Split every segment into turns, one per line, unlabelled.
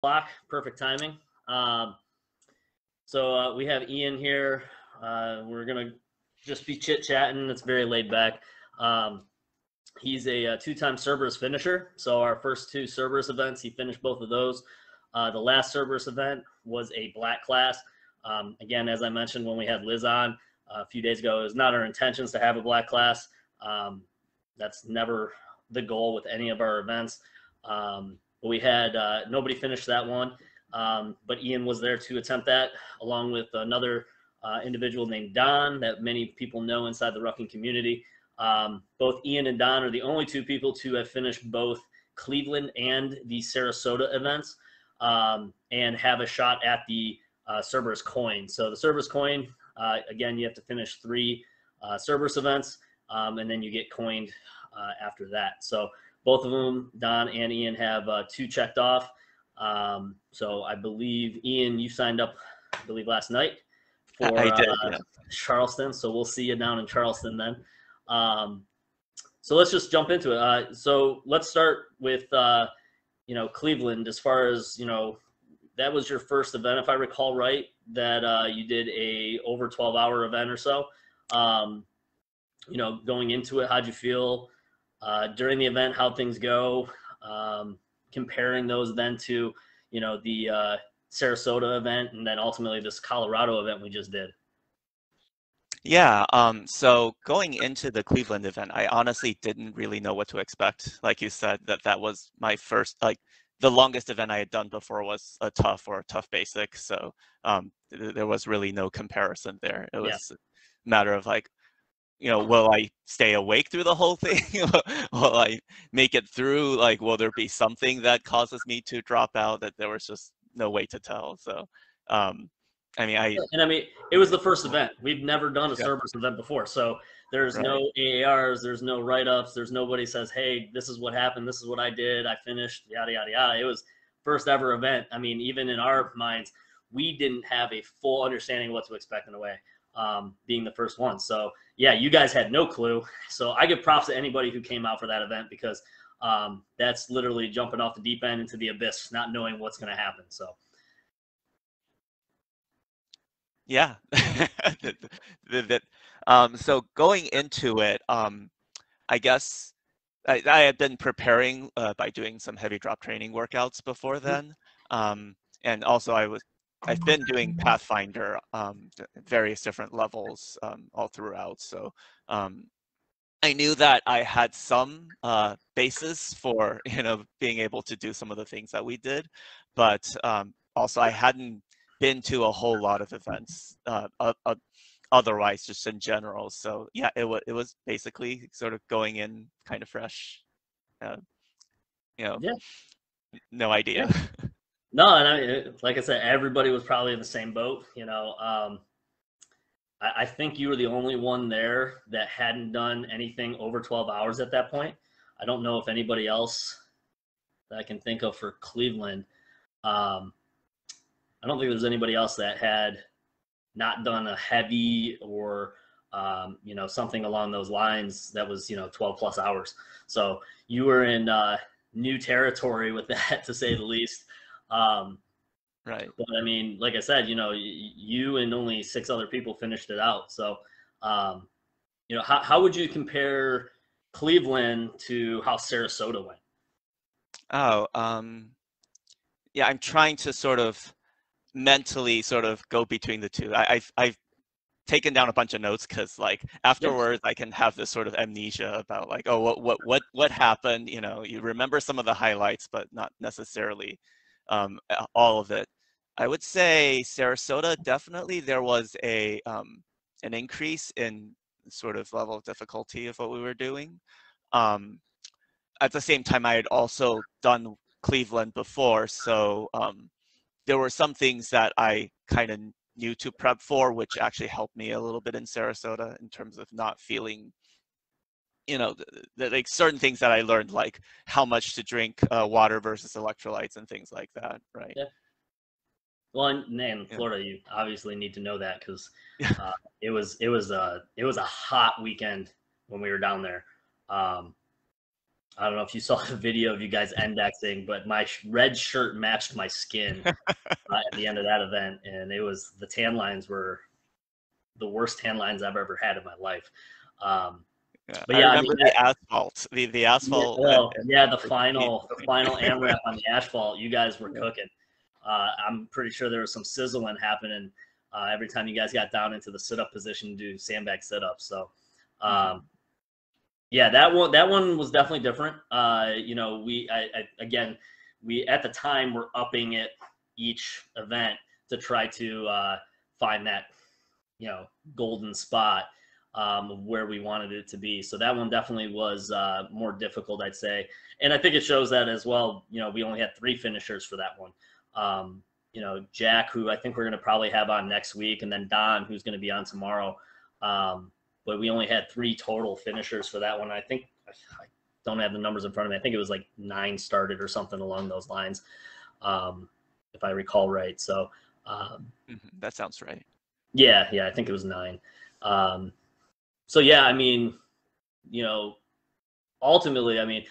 o'clock, perfect timing. So we have Ian here. We're gonna just be chit-chatting. It's very laid back. He's a two-time Cerberus finisher. So our first two Cerberus events, he finished both of those. The last Cerberus event was a black class. Again, as I mentioned when we had Liz on a few days ago, it was not our intentions to have a black class. That's never the goal with any of our events. But we had nobody finish that one. But Ian was there to attempt that, along with another individual named Don that many people know inside the rucking community. Both Ian and Don are the only two people to have finished both Cleveland and the Sarasota events, and have a shot at the Cerberus Coin. So the Cerberus Coin, again, you have to finish 3 Cerberus events, and then you get coined after that. So both of them, Don and Ian, have 2 checked off. So I believe, Ian, you signed up, I believe, last night for
I did, yeah.
Charleston. So we'll see you down in Charleston then. So let's just jump into it. So let's start with, Cleveland. As far as, that was your first event, if I recall right, that you did a over 12-hour event or so. Going into it, how'd you feel during the event? How'd things go? Comparing those then to, the Sarasota event, and then ultimately this Colorado event we just did.
Yeah, so going into the Cleveland event, I honestly didn't really know what to expect. Like you said, that was my first, the longest event I had done before was a tough basic. So there was really no comparison there. It was a matter of will I stay awake through the whole thing? Will I make it through? Will there be something that causes me to drop out? That there was just no way to tell. So,
it was the first event. We've never done a Cerberus event before, so there's no AARs, there's no write-ups, there's nobody says, hey, this is what happened, this is what I did, I finished, yada yada yada. It was first ever event. Even in our minds, we didn't have a full understanding of what to expect in a way, being the first one. So yeah, you guys had no clue. So I give props to anybody who came out for that event, because that's literally jumping off the deep end into the abyss, not knowing what's going to happen. So
yeah. So going into it, I guess I had been preparing by doing some heavy drop training workouts before then. And also I've been doing Pathfinder, various different levels all throughout. So I knew that I had some basis for, being able to do some of the things that we did, but also I hadn't been to a whole lot of events otherwise, just in general. So yeah, it was basically sort of going in kind of fresh, no idea.
Yeah. No, and like I said, everybody was probably in the same boat. I think you were the only one there that hadn't done anything over 12 hours at that point. I don't know if anybody else that I can think of for Cleveland. I don't think there's anybody else that had not done a heavy or, something along those lines that was, 12 plus hours. So you were in new territory with that, to say the least.
Right.
But like I said, you and only 6 other people finished it out. So, how would you compare Cleveland to how Sarasota went?
Oh, yeah, I'm trying to sort of mentally sort of go between the two. I've taken down a bunch of notes, because afterwards I can have this sort of amnesia about what happened. You remember some of the highlights, but not necessarily all of it. I would say Sarasota, definitely there was an increase in sort of level of difficulty of what we were doing. At the same time, I had also done Cleveland before, so there were some things that I kind of knew to prep for, which actually helped me a little bit in Sarasota in terms of not feeling, certain things that I learned, like how much to drink water versus electrolytes and things like that, right?
Yeah. Well, in Florida, you obviously need to know that, because it was a hot weekend when we were down there. I don't know if you saw the video of you guys indexing, but my red shirt matched my skin at the end of that event, and the tan lines were the worst tan lines I've ever had in my life.
Yeah,
But
I
yeah, I mean,
remember the asphalt, the
yeah,
asphalt.
well, yeah, the
Green
final
Beret.
AMRAP on the asphalt, you guys were
Yeah.
cooking. I'm pretty sure there was some sizzling happening every time you guys got down into the sit-up position to do sandbag sit-ups. So, yeah, that one was definitely different. You know, again, we at the time were upping it each event to try to find that, you know, golden spot of where we wanted it to be. So that one definitely was more difficult, I'd say. And I think it shows that as well. You know, we only had 3 finishers for that one. You know, Jack, who I think we're going to probably have on next week, and then Don, who's going to be on tomorrow. But we only had 3 total finishers for that one. I think I don't have the numbers in front of me. I think it was like 9 started or something along those lines, if I recall right. So
That sounds right.
yeah, I think it was 9. So yeah, I mean, you know, ultimately, I mean,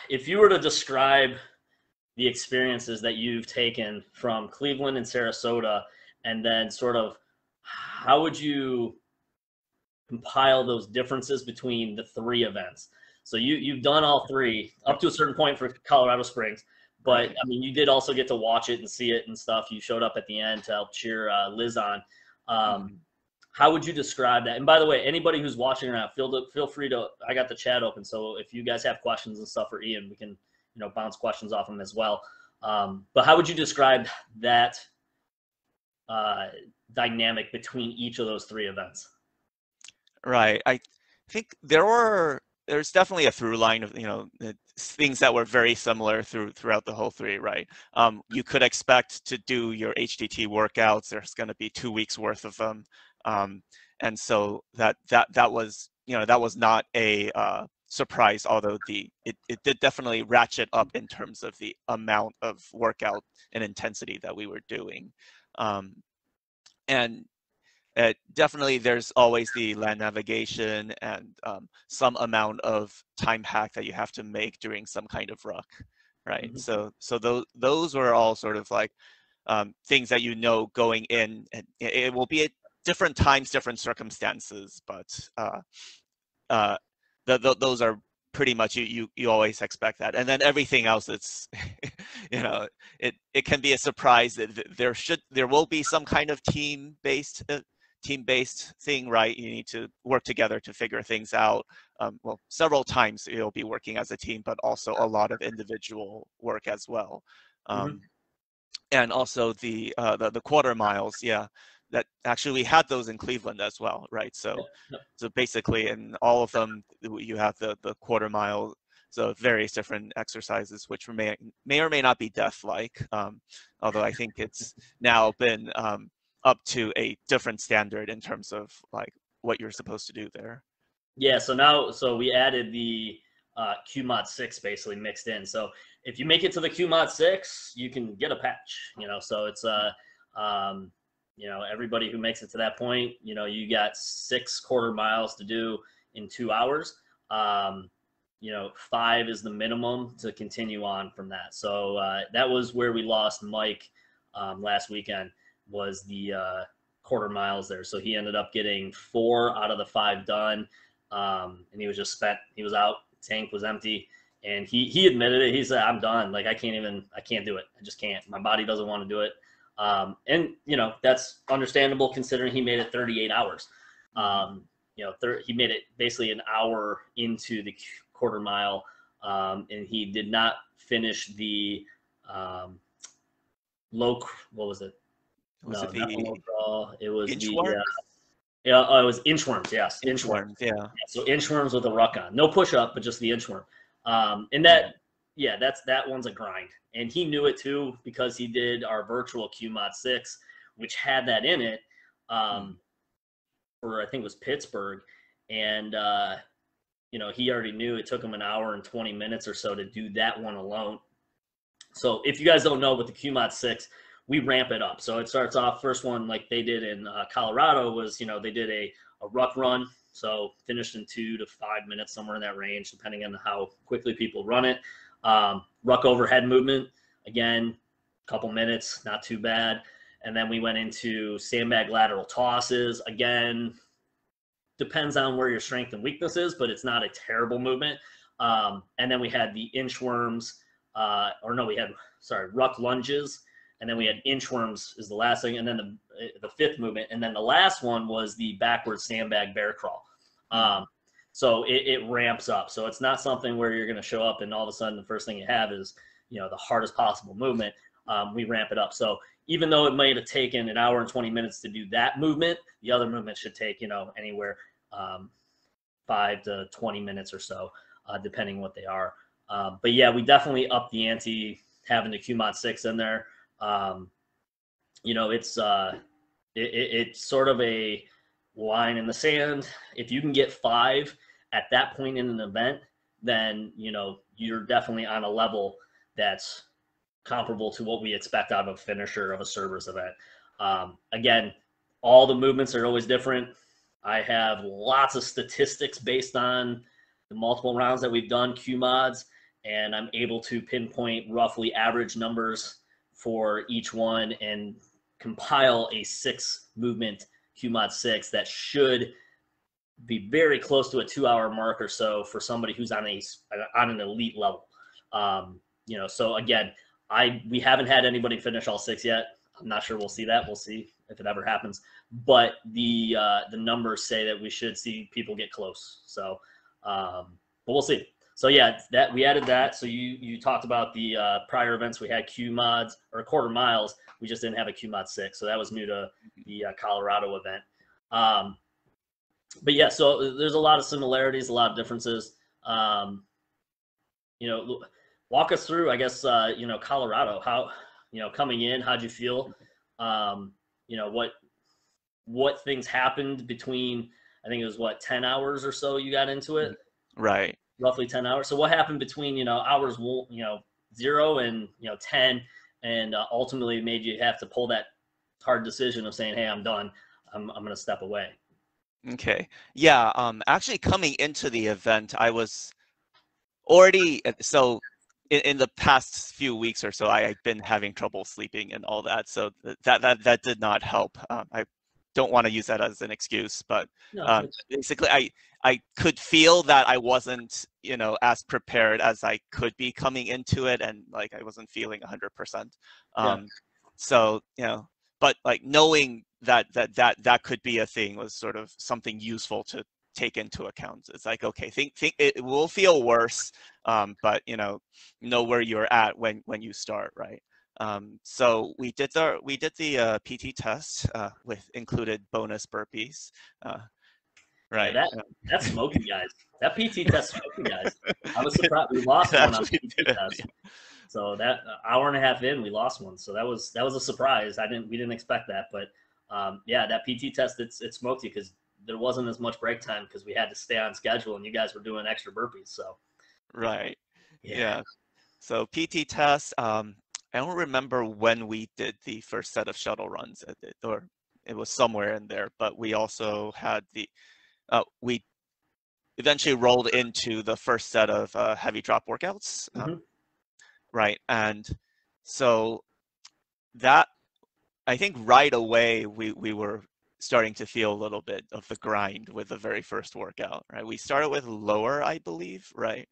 if you were to describe the experiences that you've taken from Cleveland and Sarasota, and then sort of how would you compile those differences between the 3 events? So you've done all 3 up to a certain point for Colorado Springs, but
Right.
I mean, you did also get to watch it and see it and stuff. You showed up at the end to help cheer Liz on. How would you describe that? And by the way, anybody who's watching or not, feel free to. I got the chat open, so if you guys have questions and stuff for Ian, we can, you know, bounce questions off him as well. But how would you describe that dynamic between each of those 3 events?
Right. I think there's definitely a through line of, you know, things that were very similar throughout the whole 3, right? You could expect to do your HDT workouts. There's going to be 2 weeks worth of them. And so that was, you know, that was not a surprise, although it did definitely ratchet up in terms of the amount of workout and intensity that we were doing. And definitely there's always the land navigation and some amount of time hack that you have to make during some kind of ruck, right? So those were all sort of like things that, you know, going in, and it will be at different times, different circumstances, but those are pretty much, you always expect that. And then everything else, it's you know, it can be a surprise that there will be some kind of team-based thing, right? You need to work together to figure things out. Well, several times you'll be working as a team, but also a lot of individual work as well. And also the quarter miles, yeah, that actually we had those in Cleveland as well, right? So basically in all of them you have the quarter mile, so various different exercises which may or may not be death-like, although I think it's now been up to a different standard in terms of like what you're supposed to do there.
Yeah, so we added the QMod 6 basically mixed in. So if you make it to the QMod 6, you can get a patch, you know, so it's you know, everybody who makes it to that point, you know, you got 6 quarter miles to do in 2 hours. You know, 5 is the minimum to continue on from that. So that was where we lost Mike last weekend, was the quarter miles there. So he ended up getting 4 out of the 5 done. And he was just spent. He was out. Tank was empty. And he admitted it. He said, I'm done. Like, I can't do it. I just can't. My body doesn't want to do it. And, you know, that's understandable considering he made it 38 hours. You know, he made it basically an hour into the quarter mile. And he did not finish the what was it?
Was
No,
it
not the low crawl. It was
inchworms?
it was inchworms. Yes, inchworms.
Yeah.
So inchworms with a ruck on, no push up, but just the inchworm. And that, yeah, that one's a grind, and he knew it too because he did our virtual QMod 6, which had that in it. For I think it was Pittsburgh, and you know, he already knew it took him an hour and 20 minutes or so to do that one alone. So if you guys don't know, with the QMod 6, we ramp it up. So it starts off, first one like they did in Colorado was, you know, they did a ruck run So finished in 2 to 5 minutes, somewhere in that range, depending on how quickly people run it. Ruck overhead movement, again, a couple minutes, not too bad. And then we went into sandbag lateral tosses. Again, depends on where your strength and weakness is, but it's not a terrible movement. And then we had the inchworms, ruck lunges. And then we had inchworms is the last thing. And then the fifth movement. And then the last one was the backward sandbag bear crawl. So it ramps up. So it's not something where you're going to show up and all of a sudden the first thing you have is, the hardest possible movement. We ramp it up. So even though it might have taken an hour and 20 minutes to do that movement, the other movement should take, anywhere 5 to 20 minutes or so, depending what they are. But yeah, we definitely upped the ante having the QMod 6 in there. It's sort of a line in the sand. If you can get 5 at that point in an event, then, you're definitely on a level that's comparable to what we expect out of a finisher of a Cerberus event. Again, all the movements are always different. I have lots of statistics based on the multiple rounds that we've done, QMods, and I'm able to pinpoint roughly average numbers for each one and compile a 6 movement QMod 6 that should be very close to a 2-hour mark or so for somebody who's on an elite level. So again, we haven't had anybody finish all 6 yet. I'm not sure we'll see that. We'll see if it ever happens. But the numbers say that we should see people get close. So, but we'll see. So yeah, that we added that. So you talked about the prior events. We had Q mods or quarter miles. We just didn't have a Q mod 6. So that was new to the Colorado event. But yeah, so there's a lot of similarities, a lot of differences. Walk us through, I guess, Colorado, how, coming in, how'd you feel? What things happened between, I think it was 10 hours or so you got into it?
Right.
Roughly 10 hours. So what happened between, hours, 0 and, 10 and ultimately made you have to pull that hard decision of saying, hey, I'm done. I'm going to step away.
Okay. Yeah. Actually coming into the event, I was already, so in the past few weeks or so, I've been having trouble sleeping and all that. So that did not help. I don't want to use that as an excuse, but basically I could feel that I wasn't, as prepared as I could be coming into it. And like, I wasn't feeling 100%. So, but like knowing that could be a thing was sort of something useful to take into account. It's like, okay, think it will feel worse, but know where you're at when you start, right? So we did the PT test with included bonus burpees, right?
Yeah, that's smoky, guys. That PT test smoky, guys. I was surprised we lost one on PT test. Yeah. So that hour and a half in, we lost one. So that was a surprise. We didn't expect that, but that PT test it smoked you because there wasn't as much break time because we had to stay on schedule and you guys were doing extra burpees. So
right, yeah. So PT test. I don't remember when we did the first set of shuttle runs, or it was somewhere in there. But we also had we eventually rolled into the first set of heavy drop workouts. Right, and so that, I think right away we were starting to feel a little bit of the grind with the very first workout, right? We started with lower, I believe, right?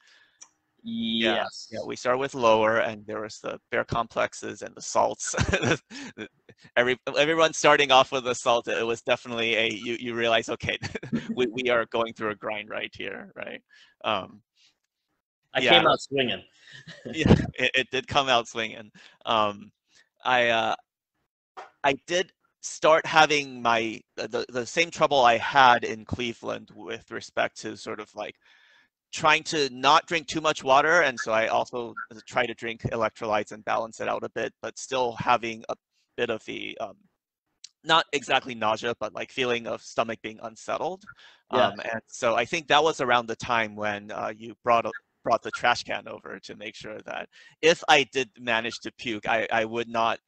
Yes.
Yeah, we started with lower, and there was the bear complexes and the salts. Everyone starting off with the salt, it was definitely you realize, okay, we are going through a grind right here, right?
I came out swinging.
Yeah, it did come out swinging. I did start having the same trouble I had in Cleveland with respect to sort of like trying to not drink too much water, and so I also try to drink electrolytes and balance it out a bit, but still having a bit of the not exactly nausea, but like feeling of stomach being unsettled. And so I think that was around the time when you brought the trash can over to make sure that if I did manage to puke, I would not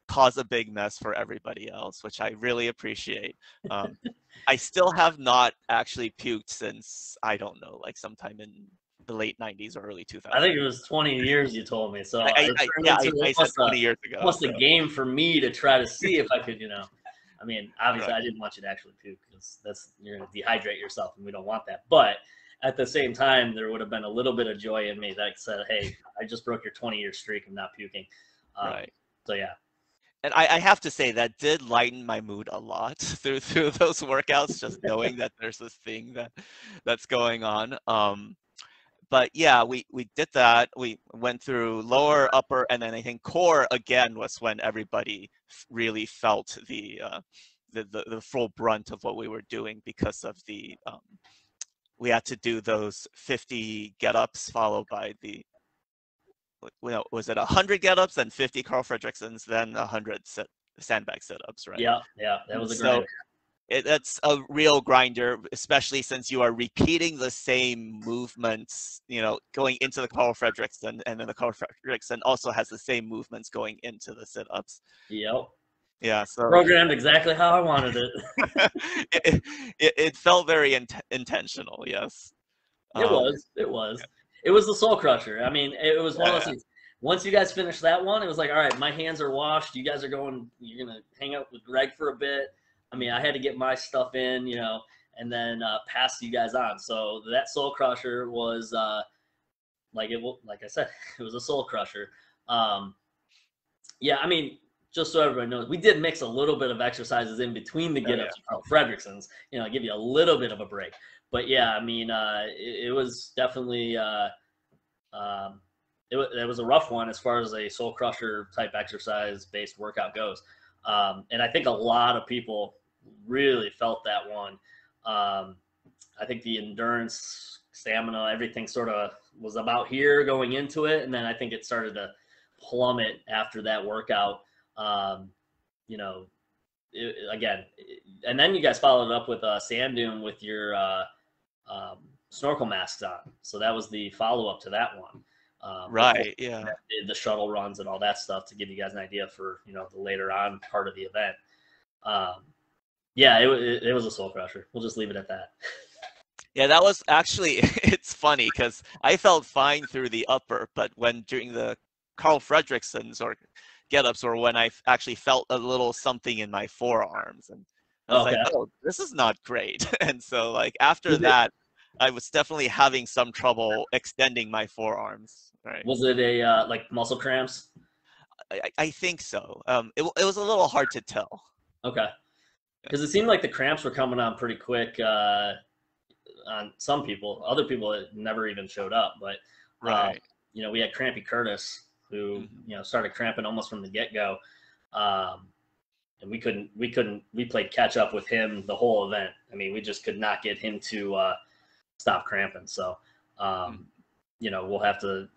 cause a big mess for everybody else, which I really appreciate. I still have not actually puked since, I don't know, like sometime in the late 90s or early 2000s.
I think it was 20 years you told me. So
I said 20 years ago.
Almost
So.
a game for me to try to see if I could, I mean, obviously
Right.
I didn't want you to actually puke because you're going to dehydrate yourself and we don't want that. But at the same time, there would have been a little bit of joy in me that said, hey, I just broke your 20-year streak of not puking.
Right.
So, yeah.
And I have to say that did lighten my mood a lot through those workouts, just knowing that there's this thing that's going on. But yeah, we did that. We went through lower, upper, and then I think core again was when everybody really felt the full brunt of what we were doing because of the we had to do those 50 get-ups followed by the was it 100 get-ups and 50 Carl Fredricksons, then 100 sandbag sit-ups, right?
Yeah, that was a
So
grinder.
that's a real grinder, especially since you are repeating the same movements, going into the Carl Fredrickson, and then the Carl Fredrickson also has the same movements going into the sit-ups.
Yep.
Yeah, so
programmed exactly how I wanted it.
it felt very intentional, yes.
It was. It was the soul crusher. I mean, it was one of those things. Once you guys finished that one, it was like, all right, my hands are washed. You guys are you're going to hang out with Greg for a bit. I mean, I had to get my stuff in, and then pass you guys on. So that soul crusher was like I said, it was a soul crusher. Yeah, I mean, just so everybody knows, we did mix a little bit of exercises in between the get-ups of Carl Fredrickson's, give you a little bit of a break. But yeah, I mean, it was definitely it was a rough one as far as a soul crusher type exercise based workout goes. And I think a lot of people really felt that one. I think the endurance, stamina, everything sort of was about here going into it, and then I think it started to plummet after that workout. Again, and then you guys followed it up with a sand dune with your snorkel masks on. So that was the follow up to that one.
Right. Yeah.
The shuttle runs and all that stuff to give you guys an idea for the later on part of the event. Yeah, it was a soul crusher. We'll just leave it at that.
Yeah, that was actually, it's funny because I felt fine through the upper, but when during the Carl Fredricksons or get-ups, or when I actually felt a little something in my forearms, and I was like, oh, this is not great. And so like after that, I was definitely having some trouble extending my forearms. Right.
Was it a like muscle cramps?
I think so. It was a little hard to tell.
Okay. Because it seemed like the cramps were coming on pretty quick on some people. Other people, it never even showed up. But
right.
We had Crampy Curtis, who started cramping almost from the get-go, and we played catch up with him the whole event. I mean, we just could not get him to stop cramping. So we'll have to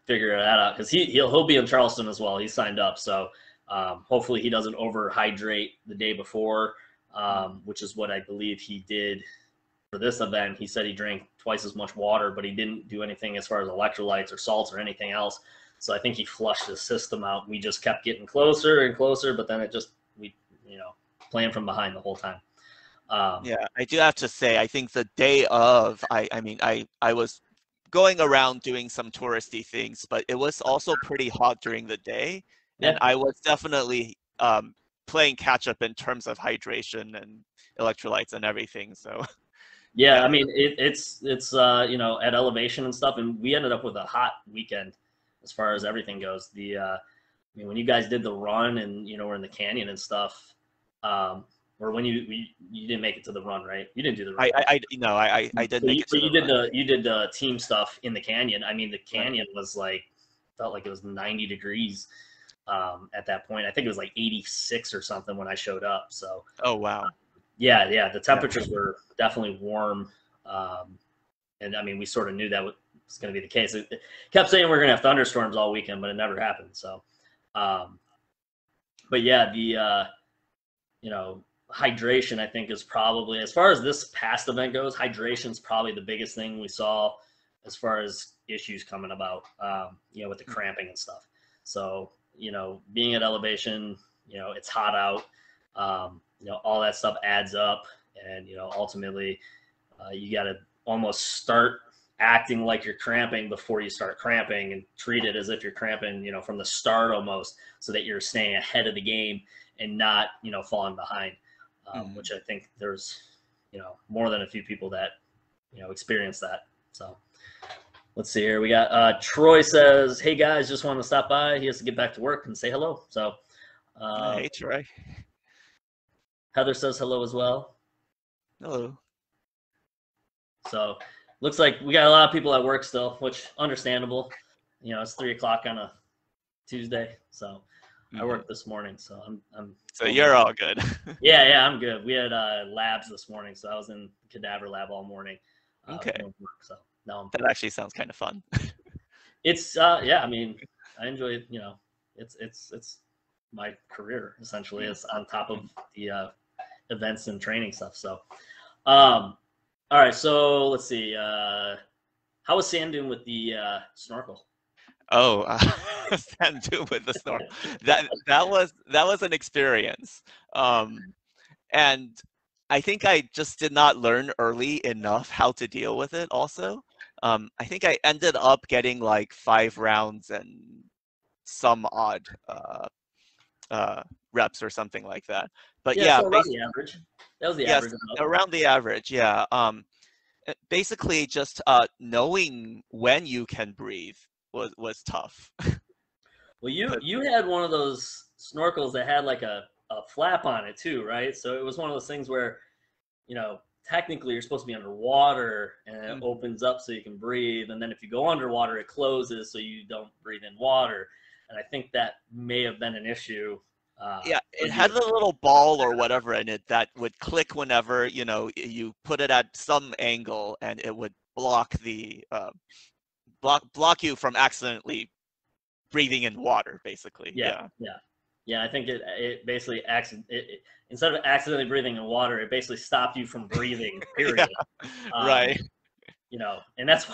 figure that out because he'll be in Charleston as well. He signed up, so hopefully he doesn't overhydrate the day before, which is what I believe he did for this event. He said he drank twice as much water, but he didn't do anything as far as electrolytes or salts or anything else. So I think he flushed his system out. We just kept getting closer and closer, but then we playing from behind the whole time.
Yeah, I do have to say, I think the day of, I was going around doing some touristy things, but it was also pretty hot during the day, and I was definitely playing catch up in terms of hydration and electrolytes and everything. So
yeah, I mean it's at elevation and stuff, and we ended up with a hot weekend as far as everything goes. I mean, when you guys did the run and we're in the canyon and stuff, or when you didn't make it to the run, right? You didn't do the run.
I did make it to the run.
You did the team stuff in the canyon. I mean, the canyon was felt like it was 90 degrees at that point. I think it was like 86 or something when I showed up. So
oh wow.
Yeah, the temperatures were definitely warm, and I mean we sort of knew that was going to be the case. It kept saying we're going to have thunderstorms all weekend, but it never happened. So, but yeah, the hydration I think is probably, as far as this past event goes, hydration is probably the biggest thing we saw as far as issues coming about, with the cramping and stuff. So you know, being at elevation, you know, it's hot out, you know, all that stuff adds up. And, you know, ultimately you got to almost start acting like you're cramping before you start cramping, and treat it as if you're cramping, you know, from the start almost, so that you're staying ahead of the game and not, you know, falling behind, which I think there's, you know, more than a few people that, you know, experience that. So let's see here. We got Troy says, hey guys, just want to stop by. He has to get back to work and say hello. So
Hey, Troy.
Heather says hello as well.
Hello.
So looks like we got a lot of people at work still, which understandable. You know, it's 3 o'clock on a Tuesday, so I worked this morning, so I'm
so you're all good.
yeah, I'm good. We had labs this morning, so I was in the cadaver lab all morning.
Okay.
Doing work, so now
that actually sounds kind of fun.
It's yeah, I mean, I enjoy it. You know, it's my career essentially. It's on top of the events and training stuff. So, all right. So let's see. How was Sam doing with the snorkel?
Oh, sand dune with the snorkel. That was an experience. And I think I just did not learn early enough how to deal with it also. I think I ended up getting like 5 rounds and some odd reps or something like that. But yeah,
so around the average. That was the
yes,
average.
around the average, yeah. Basically just knowing when you can breathe was tough.
Well, you had one of those snorkels that had like a flap on it too, right? So it was one of those things where, you know, technically you're supposed to be underwater and it opens up so you can breathe. And then if you go underwater, it closes so you don't breathe in water. And I think that may have been an issue.
Yeah, it had a little ball or whatever in it that would click whenever, you know, you put it at some angle, and it would block the block you from accidentally breathing in water, basically.
Yeah. I think it basically instead of accidentally breathing in water, it basically stopped you from breathing. Period.
Yeah, right.
You know, and that's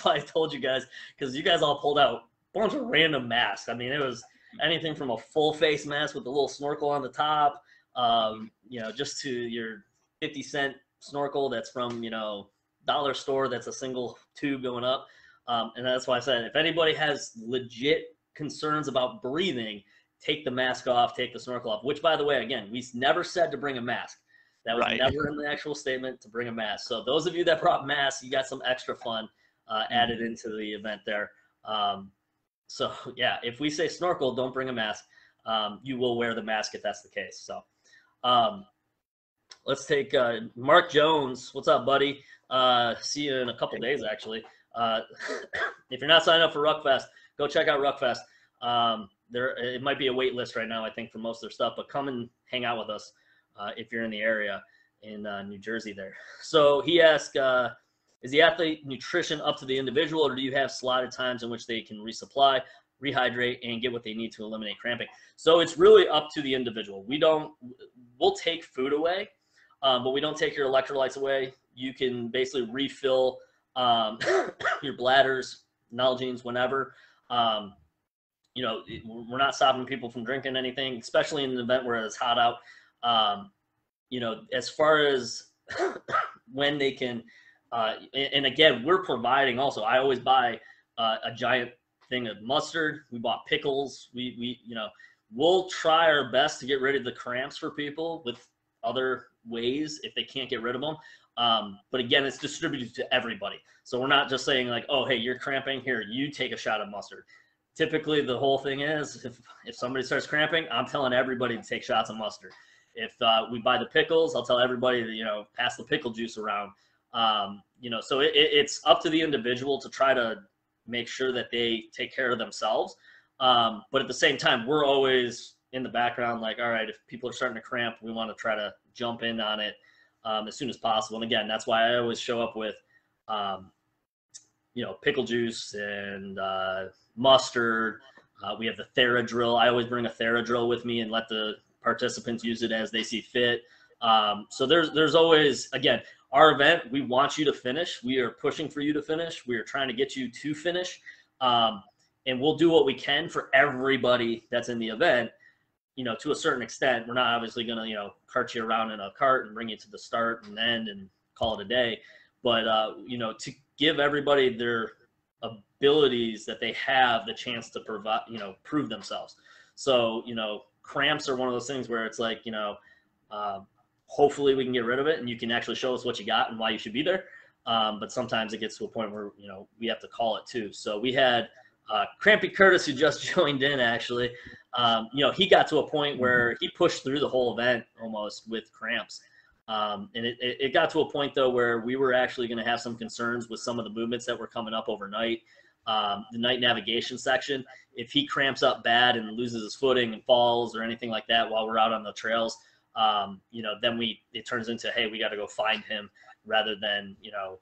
why I told you guys, because you guys all pulled out a bunch of random masks. I mean, it was anything from a full face mask with a little snorkel on the top, you know, just to your 50-cent snorkel that's from, you know, dollar store that's a single tube going up. And that's why I said, if anybody has legit concerns about breathing, take the mask off, take the snorkel off, which, by the way, again, we never said to bring a mask. That was never in the actual statement to bring a mask. So those of you that brought masks, you got some extra fun added into the event there. So yeah, if we say snorkel, don't bring a mask. You will wear the mask if that's the case. So let's take Mark Jones. What's up, buddy? See you in a couple days, actually. If you're not signed up for Ruckfest, go check out Ruckfest. It might be a wait list right now, I think, for most of their stuff, but come and hang out with us if you're in the area in New Jersey there. So he asked, is the athlete nutrition up to the individual, or do you have slotted times in which they can resupply, rehydrate, and get what they need to eliminate cramping? So it's really up to the individual. We'll take food away, but we don't take your electrolytes away. You can basically refill your bladders, Nalgene's, whenever. You know, we're not stopping people from drinking anything, especially in an event where it's hot out. You know, as far as when they can, and again, we're providing also. I always buy a giant thing of mustard. We bought pickles. We you know, we'll try our best to get rid of the cramps for people with other ways if they can't get rid of them. But again, it's distributed to everybody. So we're not just saying like, oh, hey, you're cramping, here, you take a shot of mustard. Typically, the whole thing is if somebody starts cramping, I'm telling everybody to take shots of mustard. If we buy the pickles, I'll tell everybody to, you know, pass the pickle juice around. You know, so it's up to the individual to try to make sure that they take care of themselves. But at the same time, we're always in the background, like, all right, if people are starting to cramp, we want to try to jump in on it as soon as possible. And again, that's why I always show up with, you know, pickle juice and mustard. We have the Theradrill. I always bring a Theradrill with me and let the participants use it as they see fit. So there's always, again, our event, we want you to finish. We are pushing for you to finish. We are trying to get you to finish. and we'll do what we can for everybody that's in the event, you know, to a certain extent. We're not obviously going to, you know, cart you around in a cart and bring you to the start and end and call it a day. But, you know, to give everybody their abilities that they have the chance to provide, you know, prove themselves. So, you know, cramps are one of those things where it's like, you know, hopefully we can get rid of it and you can actually show us what you got and why you should be there. But sometimes it gets to a point where, you know, we have to call it too. So we had Crampy Curtis, who just joined in, actually. You know, he got to a point where he pushed through the whole event almost with cramps. And it got to a point, though, where we were actually going to have some concerns with some of the movements that were coming up overnight. The night navigation section, if he cramps up bad and loses his footing and falls or anything like that while we're out on the trails, you know, then it turns into, hey, we got to go find him, rather than, you know,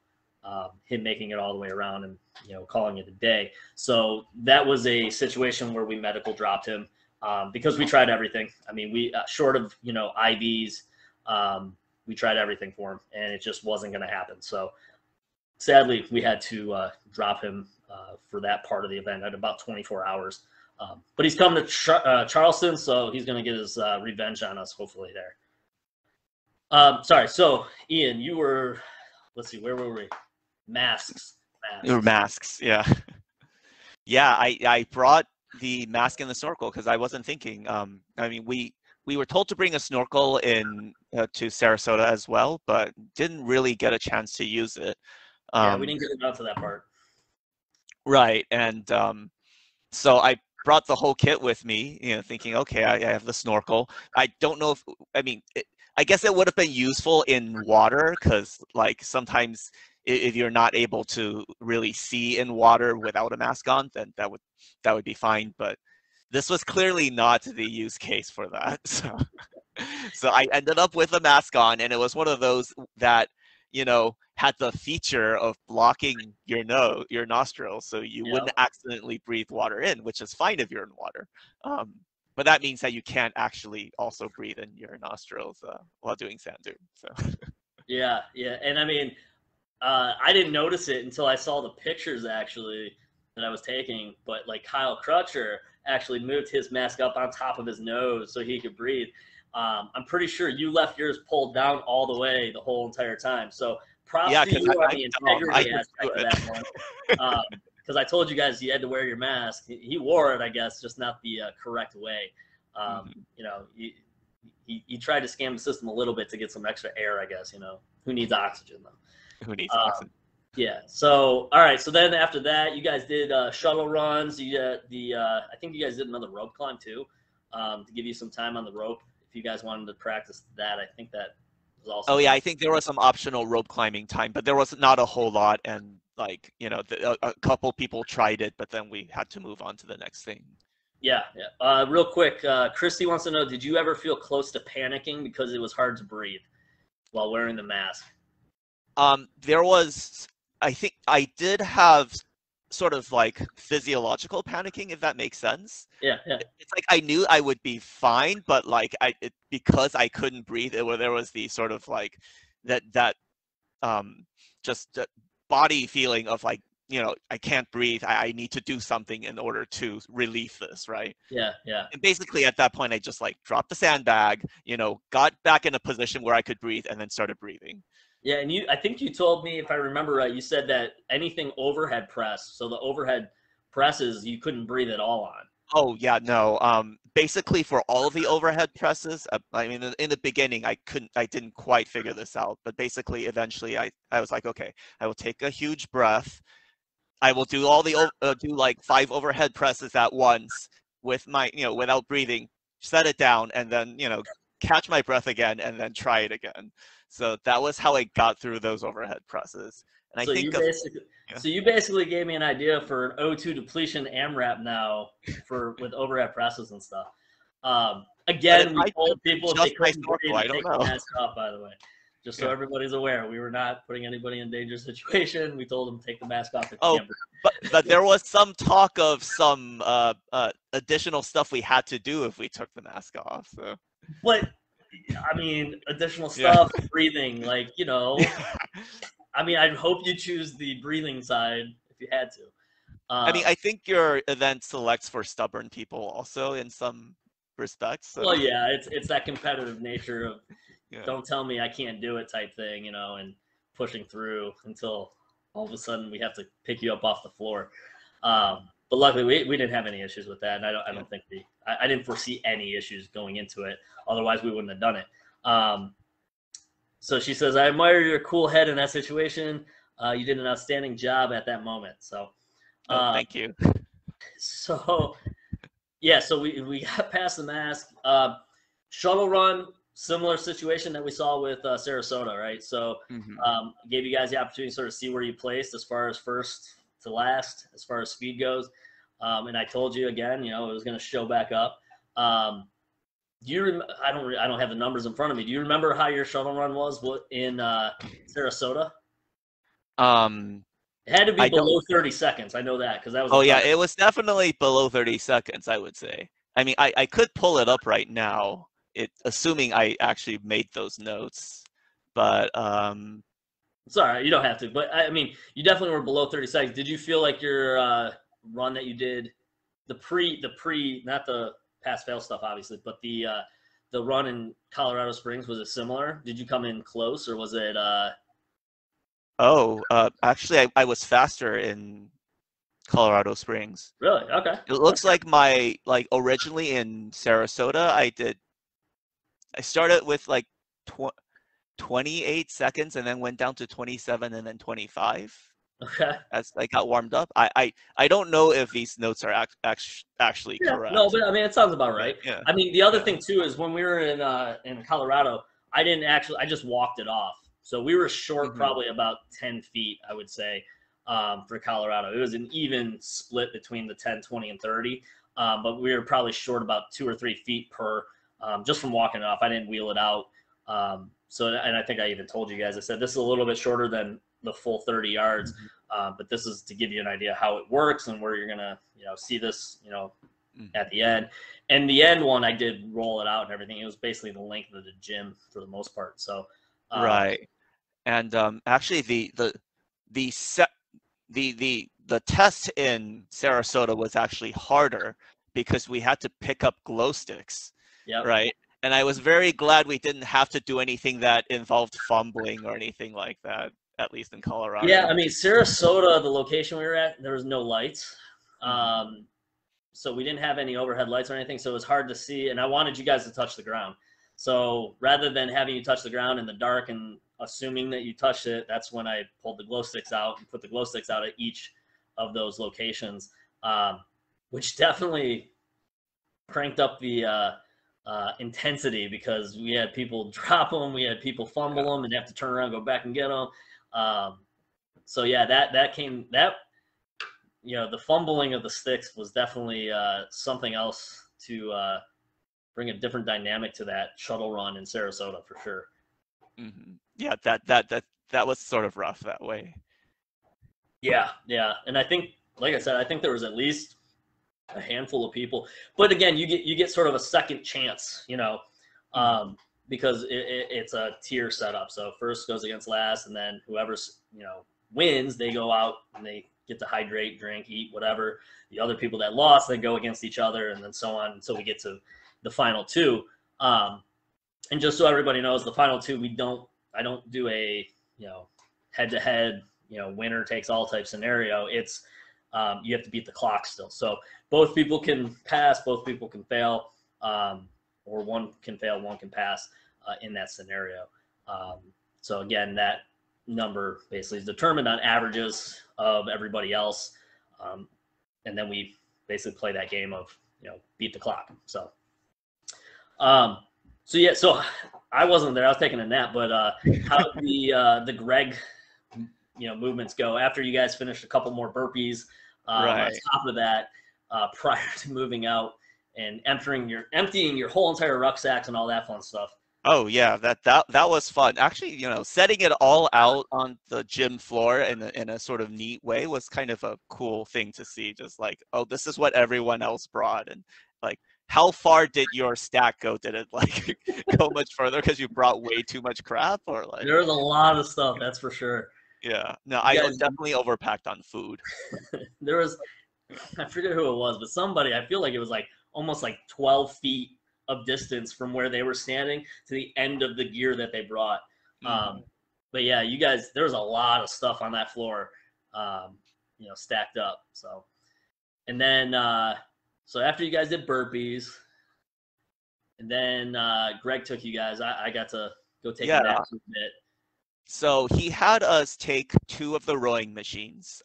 him making it all the way around and, you know, calling it a day. So that was a situation where we medical dropped him because we tried everything. I mean, we short of, you know, IVs, we tried everything for him, and it just wasn't going to happen. So sadly, we had to drop him for that part of the event at about 24 hours. But he's coming to Charleston, so he's going to get his revenge on us, hopefully, there. Sorry. So, Ian, you were, let's see, where were we? Masks.
Your masks, yeah. Yeah, I brought the mask and the snorkel because I wasn't thinking. I mean, we were told to bring a snorkel in to Sarasota as well, but didn't really get a chance to use it.
Yeah, we didn't get around to that part.
Right, and so I brought the whole kit with me, you know, thinking, okay, I have the snorkel. I don't know if, I mean, I guess it would have been useful in water because, like, sometimes if you're not able to really see in water without a mask on, then that would be fine. But this was clearly not the use case for that. So I ended up with a mask on, and it was one of those that, you know, had the feature of blocking your nostrils, so you wouldn't accidentally breathe water in, which is fine if you're in water. But that means that you can't actually also breathe in your nostrils while doing sand dune. So.
Yeah, and I mean, I didn't notice it until I saw the pictures actually that I was taking. But like Kyle Crutcher actually moved his mask up on top of his nose so he could breathe. I'm pretty sure you left yours pulled down all the way the whole entire time. So props to you on the integrity aspect of that one. Because I told you guys you had to wear your mask. He wore it, I guess, just not the correct way. You know, he tried to scam the system a little bit to get some extra air, I guess. You know, who needs oxygen, though?
Who needs oxygen?
Yeah. So, all right. So then after that, you guys did shuttle runs. You I think you guys did another rope climb too, to give you some time on the rope. If you guys wanted to practice that, I think that was also.
Oh yeah, I think there was some optional rope climbing time, but there was not a whole lot, and like, you know, a couple people tried it, but then we had to move on to the next thing.
Yeah. Real quick, Christy wants to know: did you ever feel close to panicking because it was hard to breathe while wearing the mask?
There was, I think I did have sort of like physiological panicking, if that makes sense.
Yeah.
It's like I knew I would be fine, but like because I couldn't breathe, there was the sort of like that just body feeling of like, you know, I can't breathe. I need to do something in order to relieve this, right?
Yeah.
And basically at that point, I just like dropped the sandbag, you know, got back in a position where I could breathe, and then started breathing.
Yeah, and I think you told me, if I remember right, you said that anything overhead press, so the overhead presses, you couldn't breathe at all on.
Oh yeah, no. Basically for all of the overhead presses, I mean, in the beginning, I didn't quite figure this out, but basically, eventually, I was like, okay, I will take a huge breath. I will do do like 5 overhead presses at once with my, you know, without breathing, set it down, and then, you know, catch my breath again, and then try it again. So that was how I got through those overhead presses. And
so you basically gave me an idea for an O2 depletion AMRAP now with overhead presses and stuff. Again, we told people they couldn't breathe and take the mask off, by the way. Just so everybody's aware, we were not putting anybody in a dangerous situation. We told them to take the mask off.
But there was some talk of some additional stuff we had to do if we took the mask off. So.
But I mean, additional stuff, breathing, like, you know. I mean, I'd hope you choose the breathing side if you had to.
I mean, I think your event selects for stubborn people also in some respects. So.
Well, yeah, it's that competitive nature of
Yeah.
don't tell me I can't do it type thing, and pushing through until all of a sudden we have to pick you up off the floor. But luckily we didn't have any issues with that, and I don't think I didn't foresee any issues going into it. Otherwise, we wouldn't have done it. So she says, I admire your cool head in that situation. You did an outstanding job at that moment. So,
Thank you.
So, yeah, so we got past the mask. Shuttle run, similar situation that we saw with Sarasota, right? So, gave you guys the opportunity to sort of see where you placed as far as first to last, as far as speed goes. And I told you again, it was going to show back up. Do you I don't have the numbers in front of me. Do you remember how your shuttle run was in Sarasota? It had to be below 30 seconds. I know that because that was.
Oh yeah, it was definitely below 30 seconds. I would say. I mean, I could pull it up right now. Assuming I actually made those notes, but
it's all right. You don't have to. But I mean, you definitely were below 30 seconds. Did you feel like your run that you did, the pre, not the pass fail stuff, obviously, but the run in Colorado Springs, was it similar? Did you come in close, or was it?
Actually, I was faster in Colorado Springs.
Really? Okay.
It looks like originally in Sarasota, I started with like 28 seconds and then went down to 27 and then 25.
Okay.
As I got warmed up. I don't know if these notes are actually correct.
No, but I mean, it sounds about right.
Yeah.
I mean, the other thing too is when we were in Colorado, I just walked it off. So we were short probably about 10 feet, I would say, for Colorado. It was an even split between the 10, 20, and 30. But we were probably short about 2 or 3 feet per, just from walking it off. I didn't wheel it out. And I think I even told you guys, I said, this is a little bit shorter than the full 30 yards. But this is to give you an idea how it works and where you're going to, see this, at the end. And the end one, I did roll it out and everything. It was basically the length of the gym for the most part. So,
right. And actually the test in Sarasota was actually harder because we had to pick up glow sticks.
Yep.
Right. And I was very glad we didn't have to do anything that involved fumbling or anything like that, at least in Colorado.
Yeah, I mean, Sarasota, the location we were at, there was no lights. So we didn't have any overhead lights or anything, so it was hard to see. And I wanted you guys to touch the ground. So rather than having you touch the ground in the dark and assuming that you touched it, that's when I pulled the glow sticks out and put the glow sticks out at each of those locations, which definitely cranked up the intensity because we had people drop them, we had people fumble them and have to turn around, go back and get them. So yeah, the fumbling of the sticks was definitely something else to bring a different dynamic to that shuttle run in Sarasota for sure.
Yeah, that was sort of rough that way.
Yeah, and I think, like I said, I think there was at least a handful of people. But again, you get sort of a second chance, because it's a tier setup. So first goes against last, and then whoever's wins, they go out and they get to hydrate, drink, eat, whatever. The other people that lost, they go against each other, and then so on until we get to the final two. And just so everybody knows, the final two, I don't do a head-to-head winner takes all type scenario. It's you have to beat the clock still. So both people can pass, both people can fail, or one can fail, one can pass in that scenario. So again, that number basically is determined on averages of everybody else, and then we basically play that game of beat the clock. So so I wasn't there. I was taking a nap, but how did the Greg movements go after you guys finished a couple more burpees?
Right.
On top of that, prior to moving out and emptying your whole entire rucksacks and all that fun stuff.
Oh yeah, that was fun. Actually, setting it all out on the gym floor in a sort of neat way was kind of a cool thing to see. Just like, oh, this is what everyone else brought, and like, how far did your stack go? Did it like go much further because you brought way too much crap, or like?
There was a lot of stuff, that's for sure.
Yeah, no, I definitely overpacked on food.
There was I forget who it was, but somebody, I feel like it was like almost like 12 feet of distance from where they were standing to the end of the gear that they brought.
Mhm.
But yeah, you guys, there was a lot of stuff on that floor, stacked up. So, and then, so after you guys did burpees, and then Greg took you guys, I got to go take a
Yeah.
nap for a bit.
So he had us take 2 of the rowing machines,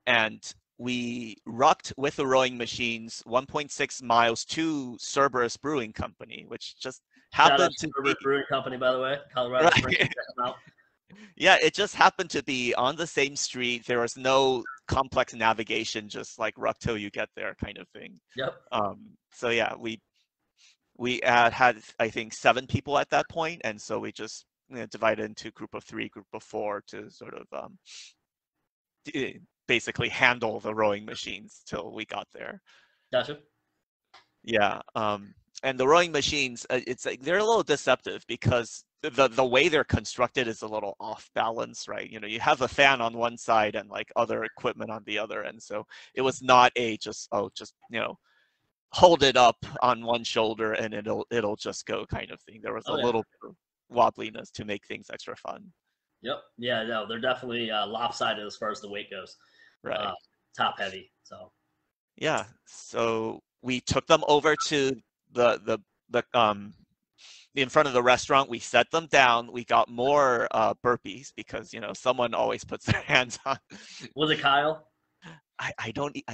and we rucked with the rowing machines 1.6 miles to Cerberus Brewing Company, which just
Shout out
happened
to
to be
Cerberus Brewing Company, by the way, Colorado Springs.
right.
Check them out.
Yeah, it just happened to be on the same street. There was no complex navigation, just like ruck till you get there kind of thing.
Yep.
So yeah, we had I think 7 people at that point, and so we just divided into group of 3, group of 4 to sort of basically handle the rowing machines till we got there.
Gotcha.
Yeah, and the rowing machines, it's like they're a little deceptive because the way they're constructed is a little off balance, right? You know, you have a fan on one side and like other equipment on the other, and so it was not a just hold it up on one shoulder and it'll just go kind of thing. There was a
Oh yeah.
little bit of wobbliness to make things extra fun.
Yep. Yeah. No, they're definitely lopsided as far as the weight goes.
Right.
Top heavy. So.
Yeah. So we took them over to the in front of the restaurant. We set them down. We got more burpees because someone always puts their hands on.
Was it Kyle?
I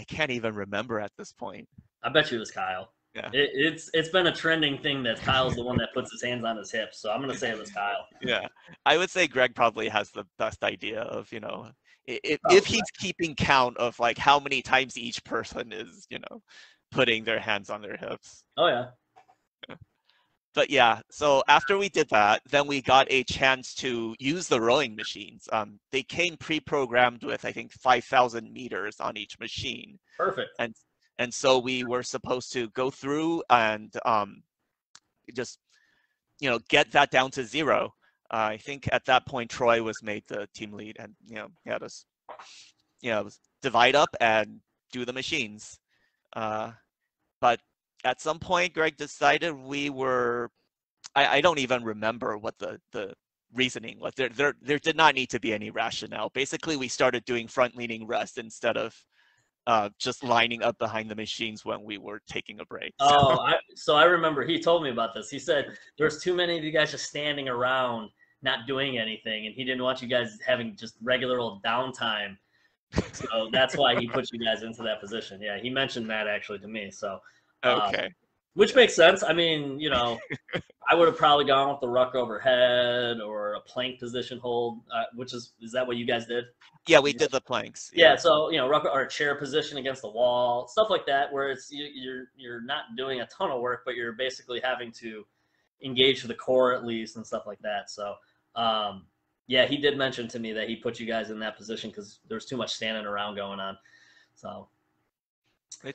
can't even remember at this point.
I bet you it was Kyle.
Yeah.
It's been a trending thing that Kyle's the one that puts his hands on his hips. So I'm gonna say it was Kyle.
Yeah. I would say Greg probably has the best idea of, if he's keeping count of like how many times each person is, putting their hands on their hips.
Oh yeah.
But yeah, so after we did that, then we got a chance to use the rowing machines. They came pre-programmed with, I think, 5,000 meters on each machine.
Perfect.
And so we were supposed to go through and just, get that down to 0. I think at that point, Troy was made the team lead and, he had us, divide up and do the machines. But at some point, Greg decided we were, I don't even remember what the reasoning was. There did not need to be any rationale. Basically, we started doing front-leaning rest instead of just lining up behind the machines when we were taking a break.
So I remember he told me about this. He said there's too many of you guys just standing around not doing anything, and he didn't want you guys having just regular old downtime. So that's why he put you guys into that position. Yeah, he mentioned that actually to me. So
Okay.
Which makes sense. I mean, I would have probably gone with the ruck overhead or a plank position hold, is that what you guys did?
Yeah, we did the planks.
Yeah, so ruck or a chair position against the wall, stuff like that, where it's you're not doing a ton of work, but you're basically having to engage the core at least and stuff like that. So, yeah, he did mention to me that he put you guys in that position because there's too much standing around going on. So.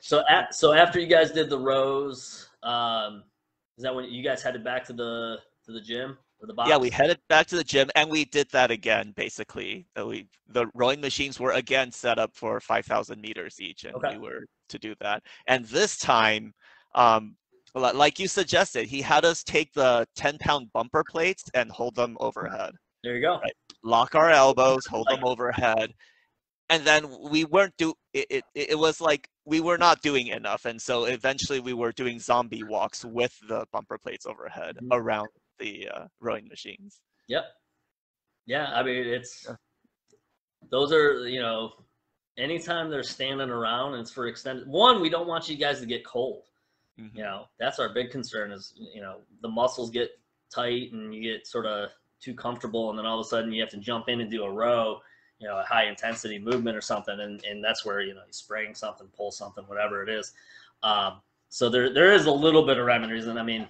So after you guys did the rows, is that when you guys headed back to the gym or the box?
Yeah, we headed back to the gym and we did that again. Basically, the rowing machines were again set up for 5,000 meters each, and we were to do that. And this time, like you suggested, he had us take the 10-pound bumper plates and hold them overhead.
There you go.
Right. Lock our elbows, hold them overhead. And then we weren't it was like we were not doing enough. And so eventually we were doing zombie walks with the bumper plates overhead around the rowing machines.
Yep. Yeah, I mean, those are, anytime they're standing around and it's for extended, one, we don't want you guys to get cold. Mm-hmm. That's our big concern is, the muscles get tight and you get sort of too comfortable. And then all of a sudden you have to jump in and do a row, a high intensity movement or something. And that's where, you spring something, pull something, whatever it is. So there is a little bit of rhyme and reason. I mean,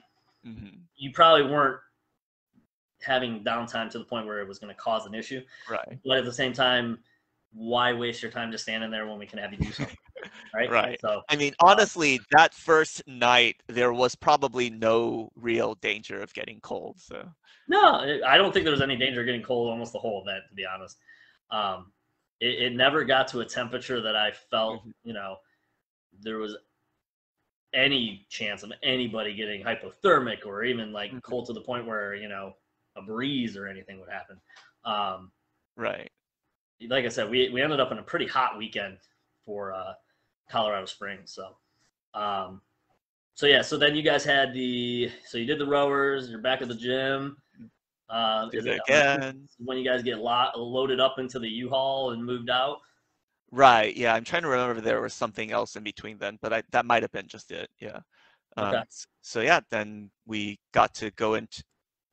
you probably weren't having downtime to the point where it was going to cause an issue.
Right.
But at the same time, why waste your time just standing there when we can have you do something? Right.
Right.
So,
I mean, honestly, that first night, there was probably no real danger of getting cold. So.
No, I don't think there was any danger of getting cold almost the whole event, to be honest. it never got to a temperature that I felt,
Mhm.
you know, there was any chance of anybody getting hypothermic or even like
Mhm.
cold to the point where, you know, a breeze or anything would happen. Um,
Right.
like I said, we ended up in a pretty hot weekend for Colorado Springs. Um, so yeah, so then you guys had so you did the rowers, you're back at the gym.
Did
Is it
it again.
when you guys get loaded up into the U-Haul and moved out?
Right. Yeah, I'm trying to remember if there was something else in between then, but that might have been just it. Yeah.
Okay.
So yeah, then we got to go into.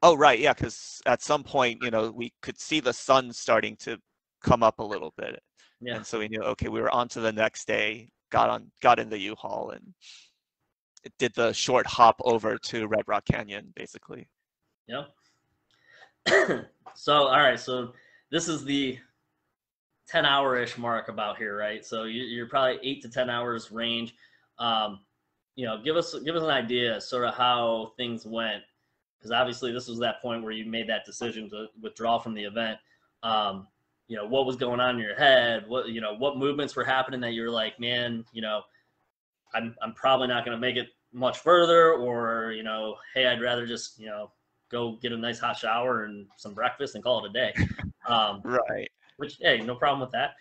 Oh, right. Yeah, because at some point, you know, we could see the sun starting to come up a little bit,
Yeah.
and so we knew, okay, we were on to the next day. Got in the U-Haul and did the short hop over to Red Rock Canyon, basically.
Yep. So all right, so this is the 10-hour-ish mark about here, right? So you're probably 8 to 10 hours range. Um, you know, give us an idea sort of how things went, because obviously this was that point where you made that decision to withdraw from the event. Um, you know, what was going on in your head? What movements were happening that you're like, man, you know, I'm probably not going to make it much further, or you know, hey, I'd rather just, you know, go get a nice hot shower and some breakfast and call it a day. Um,
Right.
which, hey, no problem with that.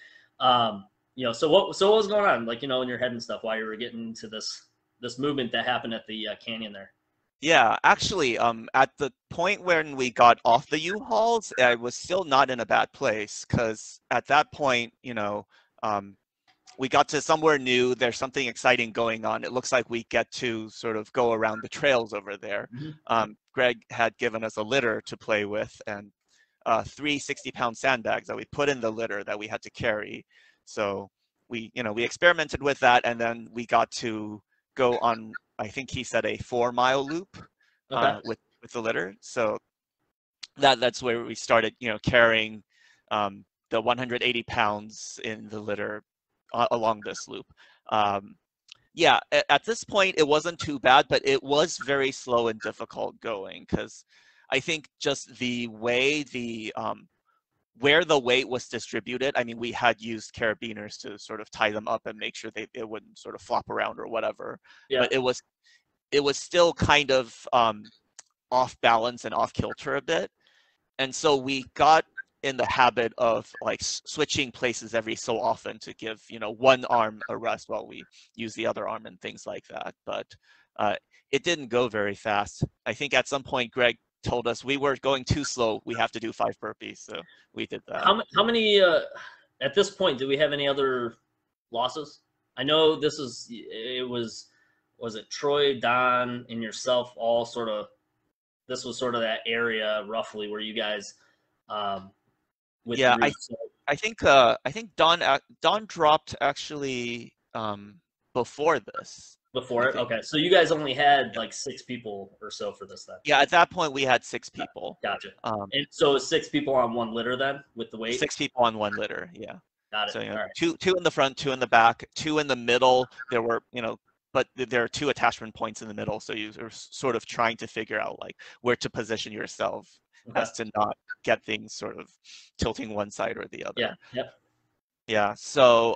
You know, so what was going on, like, you know, in your head and stuff while you were getting to this movement that happened at the canyon there?
Yeah, actually, at the point when we got off the U-Hauls, I was still not in a bad place because at that point, you know, um, we got to somewhere new. There's something exciting going on. It looks like we get to sort of go around the trails over there.
Mm-hmm.
Greg had given us a litter to play with and three 60-pound sandbags that we put in the litter that we had to carry. So we experimented with that, and then we got to go on, I think he said, a 4-mile loop
Okay.
with the litter. So that's where we started, carrying the 180 pounds in the litter along this loop. Um, yeah, at this point, it wasn't too bad, but it was very slow and difficult going because I think just the way where the weight was distributed. I mean, we had used carabiners to sort of tie them up and make sure it wouldn't sort of flop around or whatever,
Yeah.
but it was still kind of off balance and off kilter a bit. And so we got in the habit of like switching places every so often to give one arm a rest while we use the other arm and things like that. But uh, it didn't go very fast. I think at some point Greg told us we were going too slow. We have to do 5 burpees, so we did that.
How many at this point do we have any other losses? I know was it Troy, Don, and yourself all sort of, this was sort of that area roughly where you guys um,
Yeah,
withdrew. So
I think Don dropped actually before this. I
before it,
think.
okay. So you guys only had like 6 people or so for this then.
Yeah, at that point we had 6 people.
Gotcha.
Um,
And so 6 people on one litter then with the weight.
6 people on one litter. Yeah.
Got it.
So
All right.
two in the front, 2 in the back, 2 in the middle. There were but there are 2 attachment points in the middle. So you're sort of trying to figure out like where to position yourself
Okay.
as to not get things sort of tilting one side or the
Yeah.
other.
Yep.
Yeah. So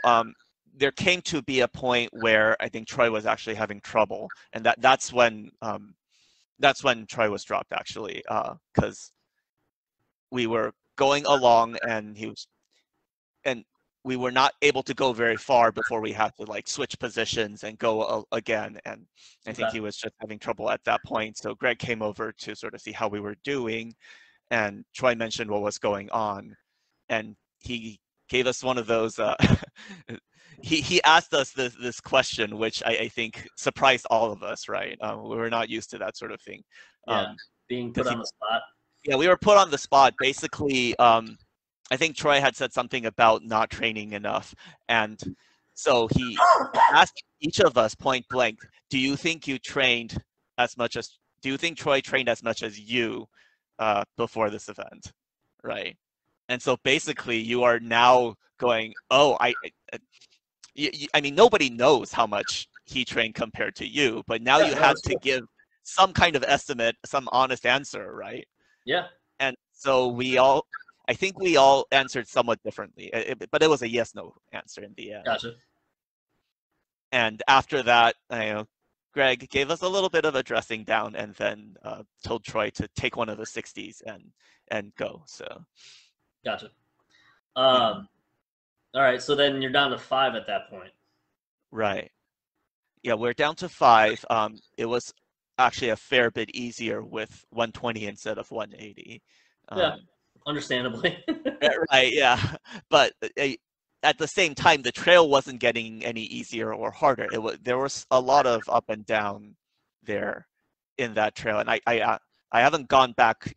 there came to be a point where I think Troy was actually having trouble, and that's when Troy was dropped actually, because we were going along and we were not able to go very far before we had to like switch positions and go again. And I think
Okay.
he was just having trouble at that point. So Greg came over to sort of see how we were doing, and Troy mentioned what was going on, and he gave us one of those. He asked us this question, which I think surprised all of us. Right, we were not used to that sort of thing.
Yeah. Being put
Because
on the spot.
yeah, we were put on the spot. Basically, I think Troy had said something about not training enough, and so he asked each of us point blank, "Do you think you trained as much as? Do you think Troy trained as much as you before this event?" Right. And so basically, you are now going, "Oh, I mean, nobody knows how much he trained compared to you, but now
Yeah.
you
No,
had
that's
to
cool.
give some kind of estimate, some honest answer, right?"
Yeah.
And so we all, I think we all answered somewhat differently, but it was a yes/no answer in the end.
Gotcha.
And after that, Greg gave us a little bit of a dressing down, and then told Troy to take one of the 60s and go. So.
Gotcha.
Mhm.
All right. So then you're down to 5 at that point.
Right. Yeah, we're down to 5. It was actually a fair bit easier with 120 instead of 180.
Yeah, understandably.
Right, yeah. But at the same time, the trail wasn't getting any easier or harder. There was a lot of up and down there in that trail, and I haven't gone back,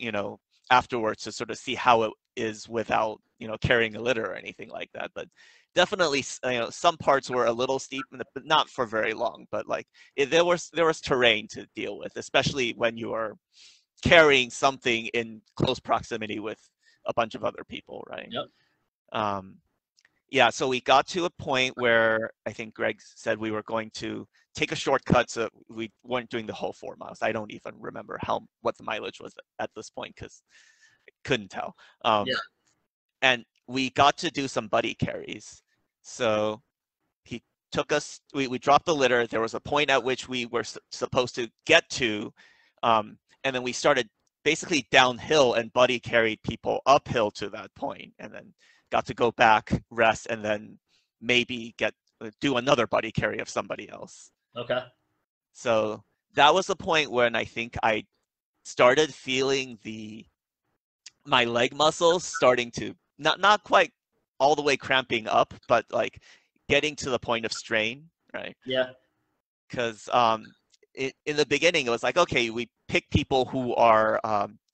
afterwards to sort of see how it is without, carrying a litter or anything like that. But definitely, some parts were a little steep, but not for very long. But like there was terrain to deal with, especially when you are carrying something in close proximity with a bunch of other people, right?
Yep.
Yeah, so we got to a point where I think Greg said we were going to take a shortcut, so we weren't doing the whole 4 miles. I don't even remember what the mileage was at this point because I couldn't tell.
Yeah.
And we got to do some buddy carries. So he took us, we dropped the litter. There was a point at which we were supposed to get to, and then we started basically downhill and buddy carried people uphill to that point, and then got to go back, rest, and then maybe do another buddy carry of somebody else.
Okay.
So that was the point when I think I started feeling my leg muscles starting to not quite all the way cramping up, but like getting to the point of strain, right?
Yeah.
Because in the beginning, it was like, okay, we pick people who are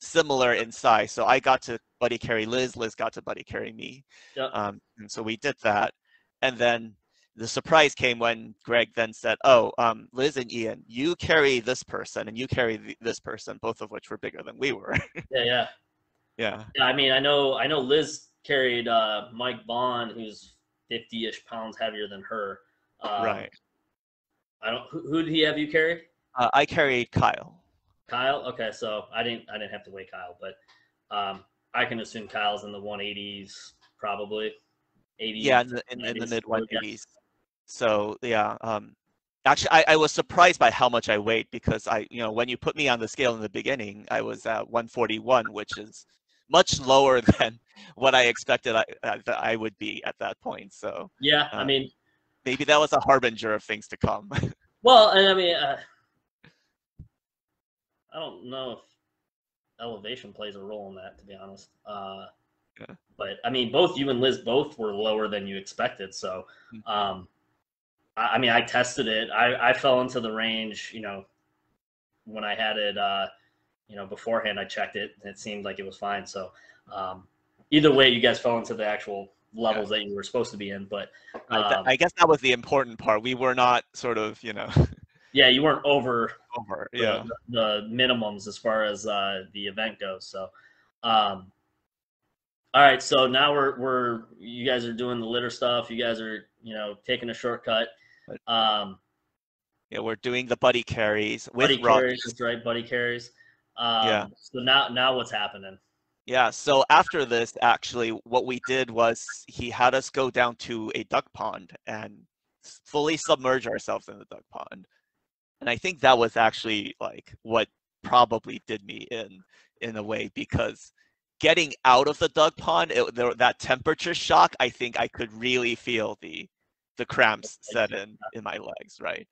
similar in size. So I got to buddy carry Liz, Liz got to buddy carry me.
Yep.
And so we did that. And then the surprise came when Greg then said, oh, Liz and Ian, you carry this person and you carry this person, both of which were bigger than we were.
Yeah.
Yeah.
Yeah. I mean, I know Liz carried Mike Vaughn, who's 50-ish pounds heavier than her.
Right.
Who did he have you carry?
I carried Kyle.
Kyle. Okay, so I didn't have to weigh Kyle, but I can assume Kyle's in the 180s, probably 80s.
Yeah, in the mid 180s. So yeah, actually, I was surprised by how much I weighed because when you put me on the scale in the beginning, I was at 141, which is much lower than what I expected that I would be at that point. So
yeah, I mean,
maybe that was a harbinger of things to come.
Well, and I mean, I don't know if elevation plays a role in that, to be honest.
Yeah.
But I mean, both you and Liz both were lower than you expected. So, I mean, I tested it. I fell into the range, when I had it, beforehand. I checked it, and it seemed like it was fine. So, either way, you guys fell into the actual levels that you were supposed to be in. But
I guess that was the important part. We were not sort of,
yeah, you weren't over
yeah,
the minimums as far as the event goes. So, all right. So now you guys are doing the litter stuff. You guys are taking a shortcut.
Yeah, we're doing the buddy carries with
buddy
ruck.
carries. That's right, buddy carries.
Yeah.
So now what's happening?
Yeah. So after this, actually, what we did was he had us go down to a duck pond and fully submerge ourselves in the duck pond. And I think that was actually like what probably did me in a way, because getting out of the duck pond, that temperature shock, I think I could really feel the cramps set in my legs, right?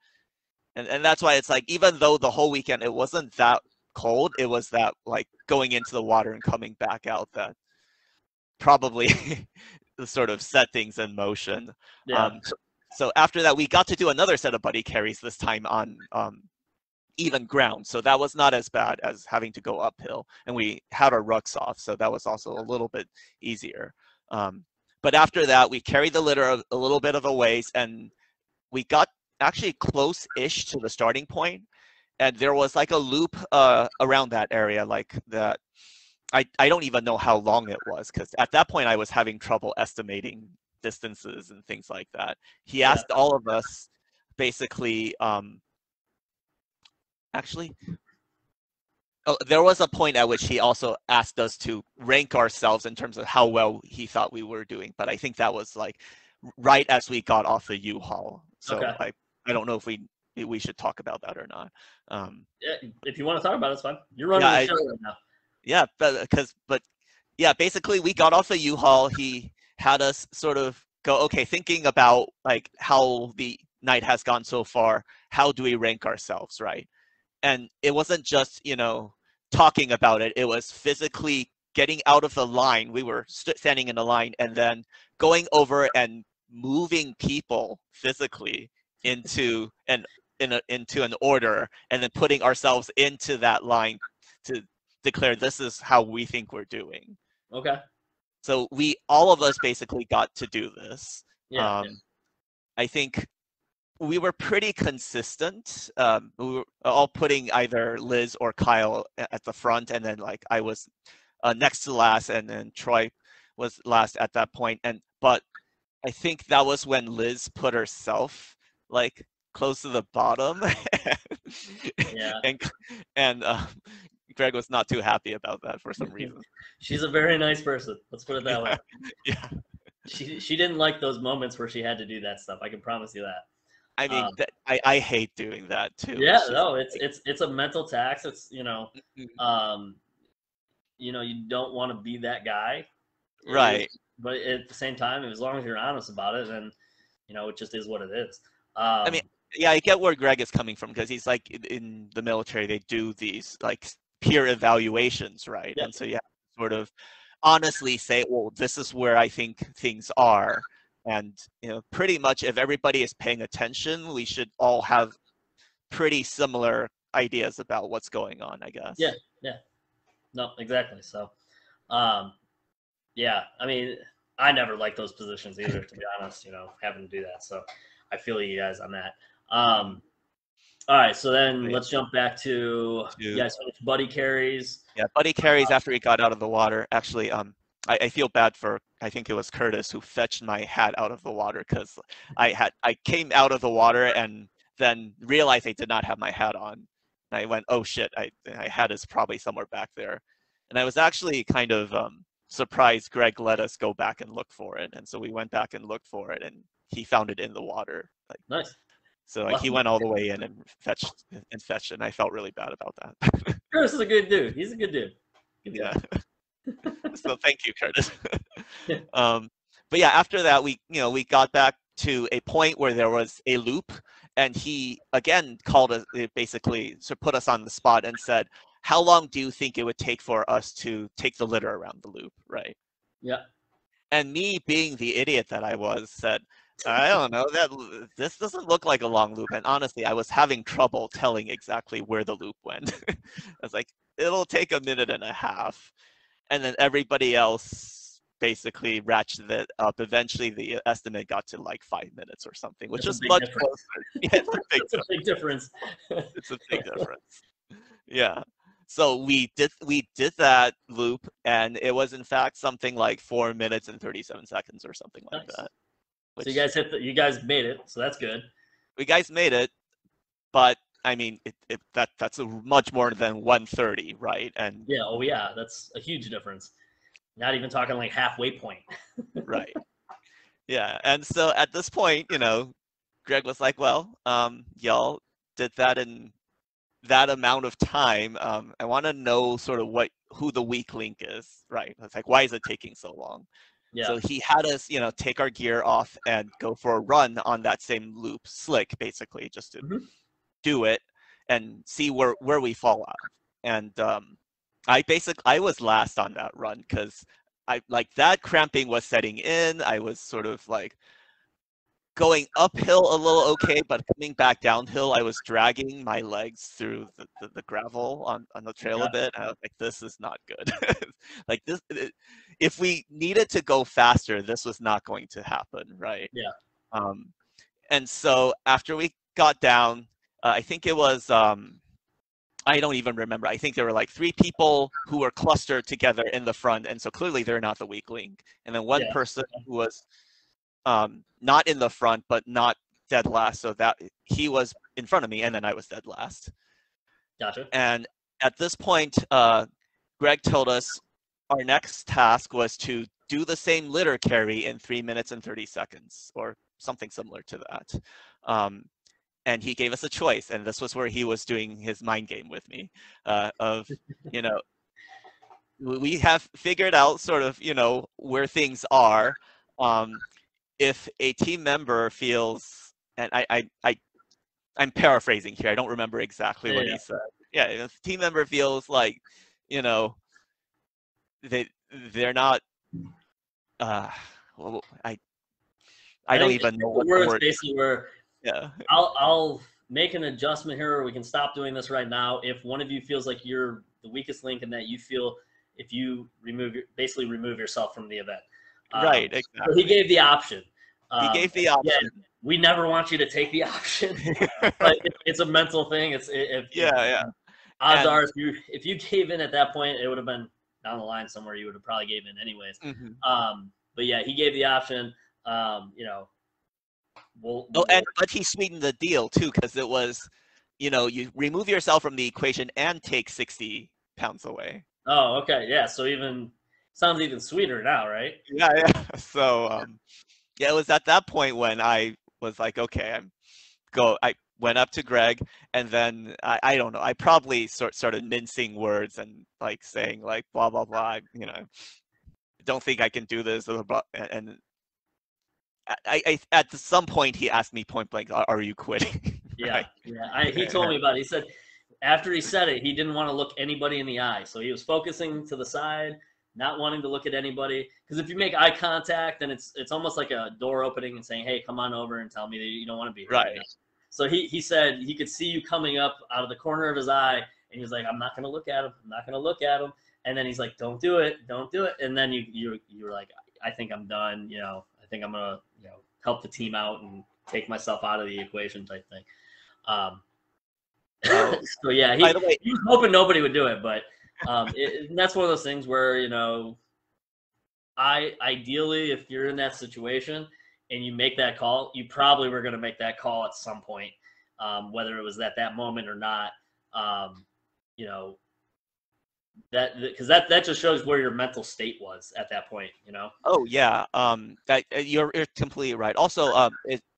And that's why it's like, even though the whole weekend it wasn't that cold, it was that like going into the water and coming back out that probably sort of set things in motion.
Yeah.
So after that, we got to do another set of buddy carries, this time on even ground. So that was not as bad as having to go uphill. And we had our rucks off, so that was also a little bit easier. But after that, we carried the litter a little bit of a ways, and we got actually close-ish to the starting point. And there was like a loop around that area, like that. I don't even know how long it was, because at that point I was having trouble estimating distances and things like that. He asked all of us basically, actually, Oh, there was a point at which he also asked us to rank ourselves in terms of how well he thought we were doing, but I think that was like right as we got off the U-Haul. So
Okay.
I don't know if we should talk about that or not.
Yeah, if you want to talk about it, it's fine. You're
Yeah,
running the show right now.
yeah, but yeah, basically we got off the U-Haul. He had us sort of go, okay, thinking about like how the night has gone so far. How do we rank ourselves, right? And it wasn't just talking about it. It was physically getting out of the line. We were standing in a line and then going over and moving people physically into into an order, and then putting ourselves into that line to declare this is how we think we're doing.
Okay.
So all of us basically got to do this.
Yeah.
I think we were pretty consistent. We were all putting either Liz or Kyle at the front, and then like I was next to last, and then Troy was last at that point. But I think that was when Liz put herself like close to the bottom,
Yeah.
and Greg was not too happy about that for some reason.
She's a very nice person. Let's put it that way.
Yeah.
She didn't like those moments where she had to do that stuff. I can promise you that.
I mean, I hate doing that too.
Yeah, no, it's a mental tax. It's you don't want to be that guy,
right?
But at the same time, as long as you're honest about it, then it just is what it is.
I mean, yeah, I get where Greg is coming from, because he's like in the military, they do these like peer evaluations, right?
Yeah.
And so you have to sort of honestly say, well, this is where I think things are. And pretty much if everybody is paying attention, we should all have pretty similar ideas about what's going on, I guess.
Yeah. No, exactly. So, yeah, I mean, I never liked those positions either, to be honest, having to do that. So I feel you guys on that. All right, so then let's jump back to you guys finished buddy carries.
Yeah, buddy carries after he got out of the water. Actually, I feel bad for, I think it was Curtis who fetched my hat out of the water, because I came out of the water and then realized I did not have my hat on. And I went, oh shit, my hat is probably somewhere back there. And I was actually kind of surprised Greg let us go back and look for it. And so we went back and looked for it, and he found it in the water.
Nice.
So like he went all the way in and fetched it, and I felt really bad about that.
Curtis is a good dude. He's a good dude.
Yeah. So thank you, Curtis. But yeah, after that we got back to a point where there was a loop, and he again called us, basically put us on the spot and said, how long do you think it would take for us to take the litter around the loop, right?
Yeah.
And me, being the idiot that I was, said, I don't know, this doesn't look like a long loop. And honestly, I was having trouble telling exactly where the loop went. I was like, it'll take a minute and a half. And then everybody else basically ratcheted it up. Eventually, the estimate got to like 5 minutes or something, which is much closer. Yeah, it's a big difference. It's a big difference. Yeah. So we did that loop, and it was in fact something like 4 minutes and 37 seconds or something like that.
So you guys made it, so that's good.
We guys made it, but I mean, that's much more than 1:30, right? And
yeah, oh yeah, that's a huge difference. Not even talking like halfway point.
Right. Yeah, and so at this point, Greg was like, "Well, y'all did that in that amount of time. I want to know sort of who the weak link is, right? It's like, why is it taking so long?"
Yeah.
So he had us, take our gear off and go for a run on that same loop, slick, basically, just to do it and see where we fall out. And I was last on that run, because that cramping was setting in. I was sort of like going uphill a little okay, but coming back downhill, I was dragging my legs through the gravel on the trail a bit. And I was like, this is not good. Like this, if we needed to go faster, this was not going to happen, right?
Yeah.
And so after we got down, I think it was, I don't even remember. I think there were like 3 people who were clustered together in the front. And so clearly they're not the weak link. And then one person who was not in the front, but not dead last. So that he was in front of me, and then I was dead last.
Gotcha.
And at this point, Greg told us our next task was to do the same litter carry in 3 minutes and 30 seconds, or something similar to that. And he gave us a choice, and this was where he was doing his mind game with me, of, you know, we have figured out sort of, where things are. If a team member feels, and I'm paraphrasing here, I don't remember exactly what he said. Yeah, if a team member feels like, you know, they're not, well, I don't
think
even know
the
what the
words
word is.
basically were,
Yeah.
I'll make an adjustment here, or we can stop doing this right now. If one of you feels like you're the weakest link, and that you feel if you basically remove yourself from the event.
Right,
So he
exactly.
gave the option.
He gave the option.
Again, we never want you to take the option, but it's a mental thing.
Yeah.
Odds
And
are, if you gave in at that point, it would have been down the line somewhere. You would have probably gave in anyways. But yeah, he gave the option.
But he sweetened the deal too, because it was, you remove yourself from the equation and take 60 pounds away.
Oh, okay, yeah. So sounds even sweeter now, right?
Yeah. So yeah, it was at that point when I was like, okay, I went up to Greg, and then I don't know, I probably started mincing words and like saying like blah blah blah, don't think I can do this, and I at some point he asked me point blank, are you quitting?
Yeah,
Right?
yeah. He told me about it. He said after he said it, he didn't want to look anybody in the eye, so he was focusing to the side, not wanting to look at anybody. Because if you make eye contact, then it's almost like a door opening and saying, "Hey, come on over and tell me that you don't want to be here."
Right.
So he said he could see you coming up out of the corner of his eye, and he was like, "I'm not going to look at him. I'm not going to look at him." And then he's like, "Don't do it. Don't do it." And then you were like, "I think I'm done. I think I'm gonna help the team out and take myself out of the equation," type thing. So yeah,
By the way,
he was hoping nobody would do it, but that's one of those things where ideally, if you're in that situation and you make that call, you probably were going to make that call at some point, whether it was at that moment or not. That because that just shows where your mental state was at that point.
Oh yeah, that you're completely right. Also,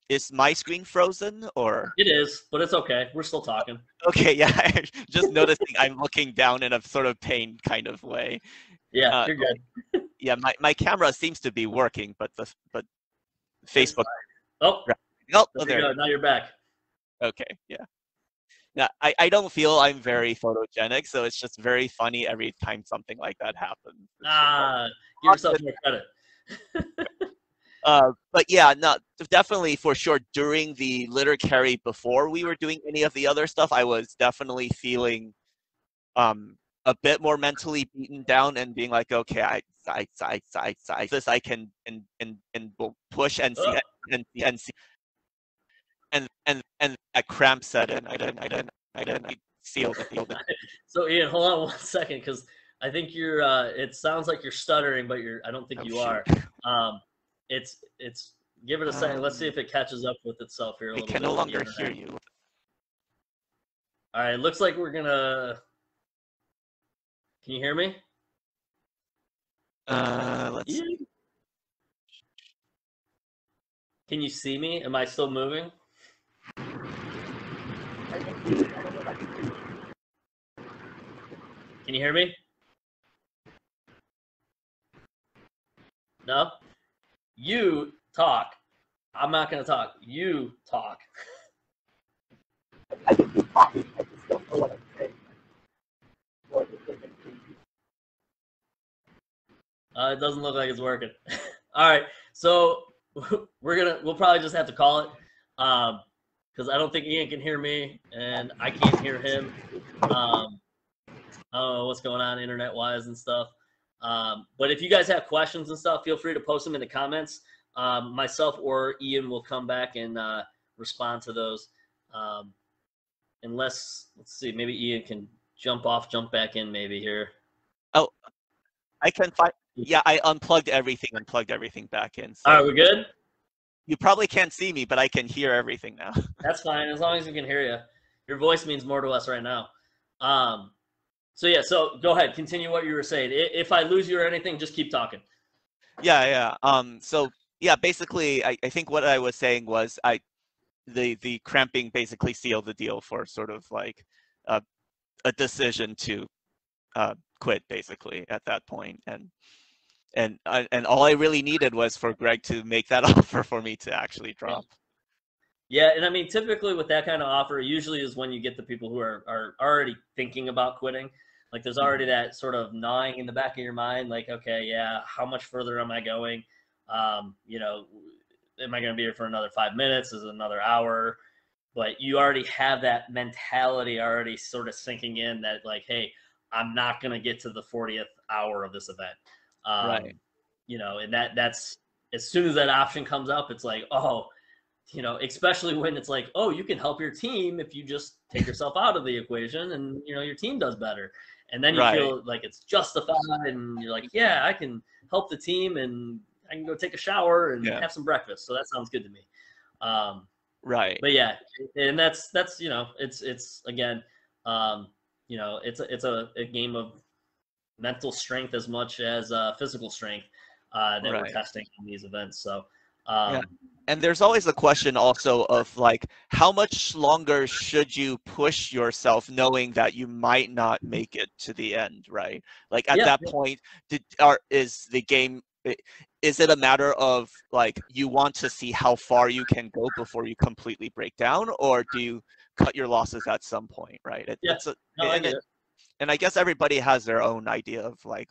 is my screen frozen or?
It is, but it's okay. We're still talking.
Okay, yeah. Just noticing I'm looking down in a sort of pained kind of way.
Yeah, you're good.
Yeah, my camera seems to be working, but Facebook.
Oh,
Oh,
there you go. Now you're back.
Okay, yeah. Now, I don't feel I'm very photogenic, so it's just very funny every time something like that happens.
Give yourself more credit.
But yeah, no, definitely for sure. During the litter carry, before we were doing any of the other stuff, I was definitely feeling a bit more mentally beaten down and being like, okay, this I can and will push and see and see, and a cramp set in. I sealed it.
So Ian, hold on 1 second, because I think you're. It sounds like you're stuttering, but I don't think you are. It's. Give it a second. Let's see if it catches up with itself here a little bit.
I can no longer hear you.
All right, it looks like we're gonna. Can you hear me?
Let's see.
Can you see me? Am I still moving? Can you hear me? No? You talk. I'm not going to talk. You talk. It doesn't look like it's working. All right, so we'll probably just have to call it, because I don't think Ian can hear me and I can't hear him. I don't know what's going on internet wise and stuff. But if you guys have questions and stuff, feel free to post them in the comments. Myself or Ian will come back and respond to those. Unless, let's see, maybe Ian can jump back in maybe here.
Oh, I can find. Yeah, I unplugged everything back in. So
all right, we good?
You probably can't see me, but I can hear everything now.
That's fine, as long as we can hear you. Your voice means more to us right now. So yeah, so go ahead, continue what you were saying. If I lose you or anything, just keep talking.
Yeah. So yeah, basically, I think what I was saying was the cramping basically sealed the deal for sort of like a, a decision to quit basically at that point, and all I really needed was for Greg to make that offer for me to actually
Yeah.
drop.
Yeah, and I mean, typically with that kind of offer, usually is when you get the people who are already thinking about quitting. Like, there's already that sort of gnawing in the back of your mind, like, okay, yeah, how much further am I going? You know, am I going to be here for another 5 minutes? Is it another hour? But you already have that mentality already sort of sinking in that, like, hey, I'm not going to get to the 40th hour of this event.
Right.
You know, and that's as soon as that option comes up, it's like, oh, you know, especially when it's like, oh, you can help your team if you just take yourself out of the equation and, you know, your team does better. And then you
Right.
feel like it's justified and you're like, yeah, I can help the team and I can go take a shower and
Yeah.
have some breakfast. So that sounds good to me. Um,
Right.
but yeah, and that's, you know, it's again, you know, it's a game of mental strength as much as physical strength that we're
Right.
testing in these events. So,
Yeah.
um,
And there's always a question also of like, how much longer should you push yourself knowing that you might not make it to the end, right? Like at
yeah,
that point, is the game, is it a matter of like, you want to see how far you can go before you completely break down, or do you cut your losses at some point, right?
yeah. No, I get it.
And I guess everybody has their own idea of like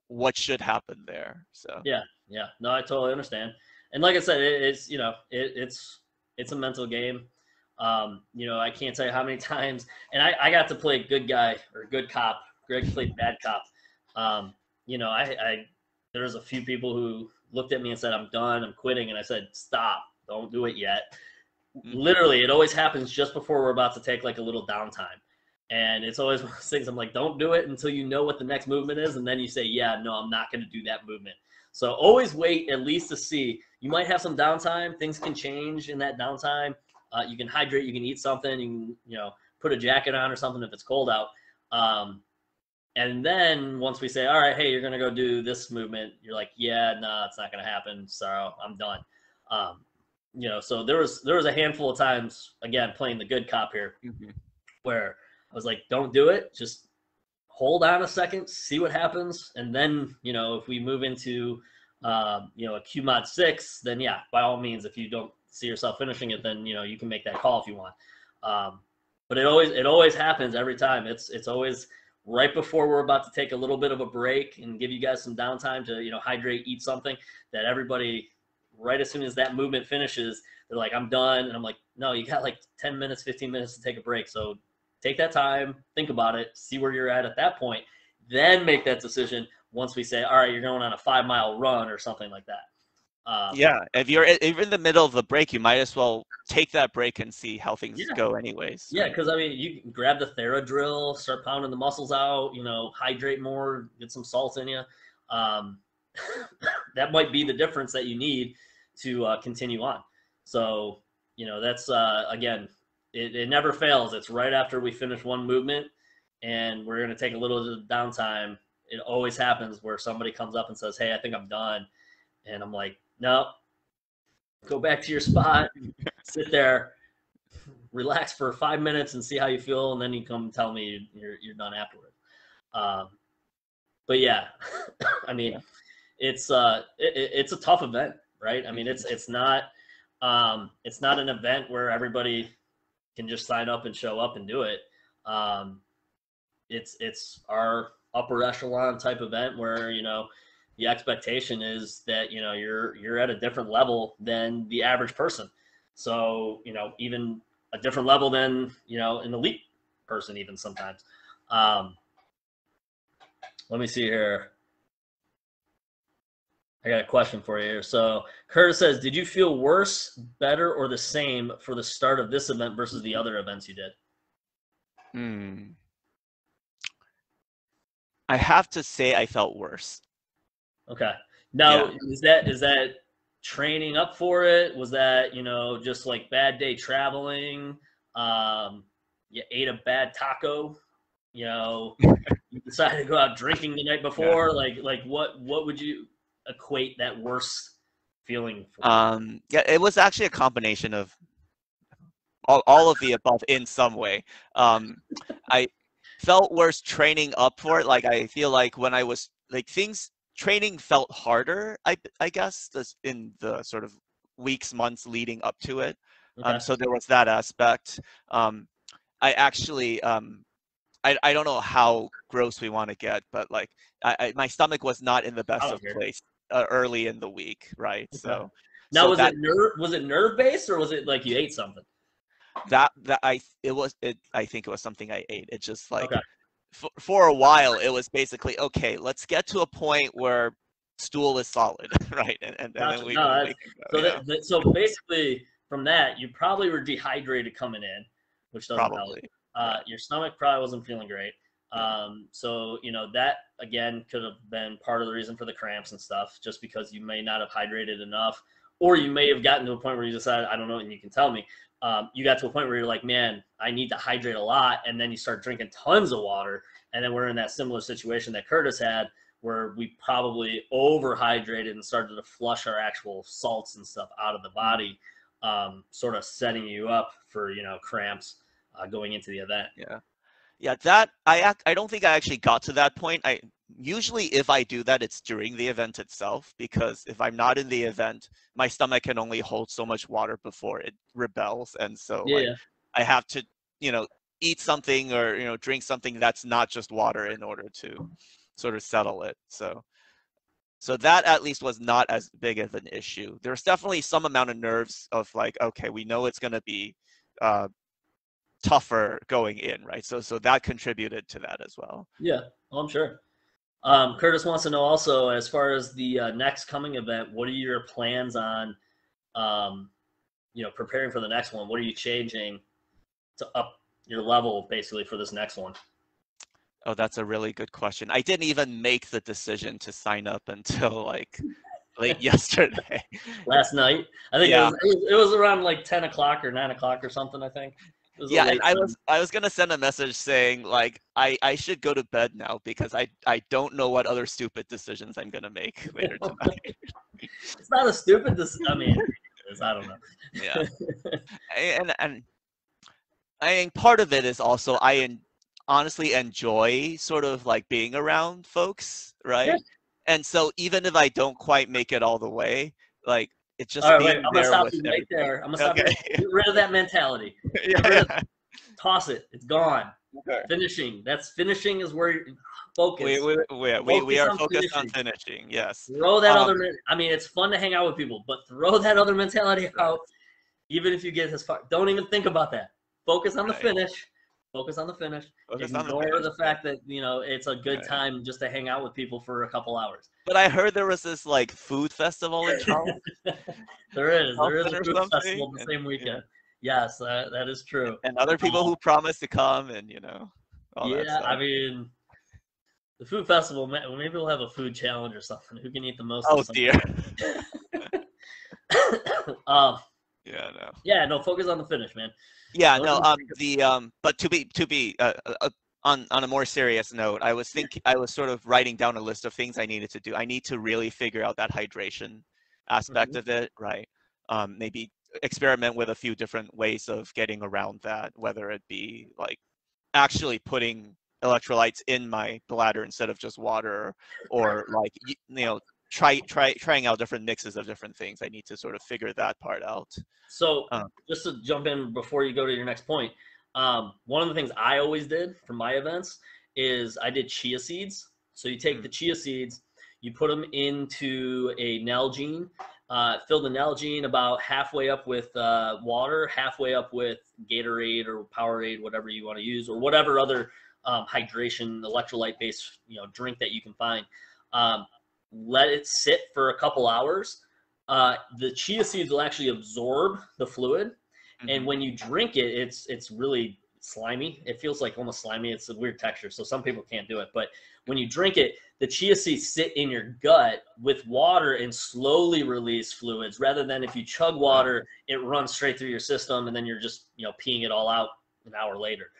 what should happen there. So
Yeah, yeah. No, I totally understand. And like I said, it's, you know, it's a mental game. You know, I can't tell you how many times, and I got to play good guy or good cop. Greg played bad cop. You know, I there's a few people who looked at me and said, I'm done, I'm quitting, and I said, stop, don't do it yet.
mhm.
Literally, it always happens just before we're about to take like a little downtime. And it's always one of those things I'm like, don't do it until you know what the next movement is. And then you say, yeah, no, I'm not going to do that movement. So always wait at least to see. You might have some downtime. Things can change in that downtime. You can hydrate. You can eat something. You can, you know, put a jacket on or something if it's cold out. And then once we say, all right, hey, you're going to go do this movement, you're like, yeah, no, it's not going to happen. So I'm done. Um, you know, so there was a handful of times, again, playing the good cop here,
Mhm.
where I was like, don't do it. Just hold on a second, see what happens. And then, you know, if we move into, you know, a Q mod 6, then yeah, by all means, if you don't see yourself finishing it, then, you know, you can make that call if you want. But it always happens every time. It's always right before we're about to take a little bit of a break and give you guys some downtime to, you know, hydrate, eat something, that everybody, right as soon as that movement finishes, they're like, I'm done. And I'm like, no, you got like 10 minutes, 15 minutes to take a break. So take that time, think about it, see where you're at that point, then make that decision once we say, all right, you're going on a 5 mile run or something like that.
Yeah, if you're in the middle of the break, you might as well take that break and see how things
Yeah.
go anyways,
Yeah,
right?
because I mean, you can grab the Theradrill, start pounding the muscles out, you know, hydrate more, get some salt in you. Um, that might be the difference that you need to continue on. So, you know, that's again, it never fails. It's right after we finish one movement and we're going to take a little bit of downtime. It always happens where somebody comes up and says, hey, I think I'm done. And I'm like, no, go back to your spot, sit there, relax for 5 minutes and see how you feel. And then you come tell me you're done afterward. Um, but yeah, I mean,
Yeah.
it's a tough event, right? I mean,
Mhm.
it's not an event where everybody can just sign up and show up and do it. Um, it's our upper echelon type event where, you know, the expectation is that, you know, you're at a different level than the average person. So, you know, even a different level than, you know, an elite person even sometimes. Um, let me see here. I got a question for you here. So Curtis says, did you feel worse, better, or the same for the start of this event versus the other events you did?
Hmm. I have to say I felt worse.
Okay. Now,
Yeah.
is that training up for it? Was that, you know, just like bad day traveling? You ate a bad taco? you decided to go out drinking the night before, like what would you equate that worst feeling for?
Yeah, it was actually a combination of all of the above in some way. I felt worse training up for it. Like I feel like when I was like training felt harder. I guess in the sort of weeks, months leading up to it.
Okay.
So there was that aspect. I actually I don't know how gross we want to get, but like my stomach was not in the
I
best
don't
of
care.
place early in the week, right?
Okay.
So
Now,
so
was
that
it nerve based, or was it like you ate something?
that I think it was something I ate. It just like
Okay.
for a while it was basically okay. Let's get to a point where stool is solid, right? And then
Gotcha. No,
we
that's
can go.
so
Yeah,
so basically from that you probably were dehydrated coming in, which doesn't help.
probably. Yeah,
Your stomach probably wasn't feeling great.
yeah,
So that again could have been part of the reason for the cramps and stuff, just because you may not have hydrated enough, or you may have gotten to a point where you decided, I don't know, and you can tell me. You got to a point where you're like, man, I need to hydrate a lot, and then you start drinking tons of water, and then we're in that similar situation that Curtis had, where we probably overhydrated and started to flush our actual salts and stuff out of the body, sort of setting you up for cramps going into the event.
yeah. Yeah, that I don't think I actually got to that point. I usually if I do that, it's during the event itself because if I'm not in the event, my stomach can only hold so much water before it rebels, and so like
Yeah,
I have to eat something or drink something that's not just water in order to sort of settle it. So that at least was not as big of an issue. There's definitely some amount of nerves of like, okay, we know it's going to be uh, tougher going in, right? So that contributed to that as well.
yeah, well, I'm sure. Curtis wants to know also, as far as the next coming event, what are your plans on, um, preparing for the next one? What are you changing to up your level basically for this next one?
Oh, that's a really good question. I didn't even make the decision to sign up until like late yesterday.
Last night, I think
Yeah.
it was around like 10 o'clock or 9 o'clock or something. I think it was a
Yeah, and
late time.
I was gonna send a message saying like I should go to bed now because I don't know what other stupid decisions I'm gonna make later tonight.
It's not a stupid. I mean, I don't know.
Yeah. And I think part of it is also honestly enjoy sort of like being around folks,
Yeah.
right? And so even if I don't quite make it all the way, like it's
All
just
right, wait.
being
I'm gonna
there
stop
with
you right
everybody.
there. I'm gonna stop you.
Okay.
Get rid of that mentality. Get rid
Yeah,
of.
yeah.
Toss it. It's gone.
Okay.
Finishing is where focus.
We
Focus
are
on
focused on
finishing.
finishing. Yes.
Throw that
Um,
other. I mean, it's fun to hang out with people, but throw that other mentality
right,
out. Even if you get as far, don't even think about that. Focus on the
right.
finish. Focus on the finish.
Focus on the
Ignore
finish.
the fact that it's a good
Right.
time just to hang out with people for a couple hours.
But I heard there was this like food festival in Charleston
There is a
or
food
something,
festival the
and
same
yeah,
weekend. Yes, that is true.
and other people who promised to come, and all that
Yeah, I
stuff.
mean, the food festival. Maybe we'll have a food challenge or something. Who can eat the most of
Oh
something?
dear.
um,
Yeah, no.
yeah, no, focus on the finish, man.
Yeah,
Don't
no.
even
But to be on a more serious note, I was sort of writing down a list of things I needed to do. I need to really figure out that hydration aspect
Mhm.
of it, right? Maybe experiment with a few different ways of getting around that, whether it be like actually putting electrolytes in my bladder instead of just water, or like trying out different mixes of different things. I need to sort of figure that part out.
So,
Um,
just to jump in before you go to your next point, one of the things I always did for my events is I did chia seeds. So you take the chia seeds, you put them into a Nalgene, fill the Nalgene about halfway up with water, halfway up with Gatorade or Powerade, whatever you want to use, or whatever other hydration, electrolyte-based drink that you can find. Let it sit for a couple hours. The chia seeds will actually absorb the fluid, and
mhm.
when you drink it, it's really slimy. It feels like almost slimy. It's a weird texture, so some people can't do it. But when you drink it, the chia seeds sit in your gut with water and slowly release fluids, rather than if you chug water, it runs straight through your system, and then you're just peeing it all out an hour later.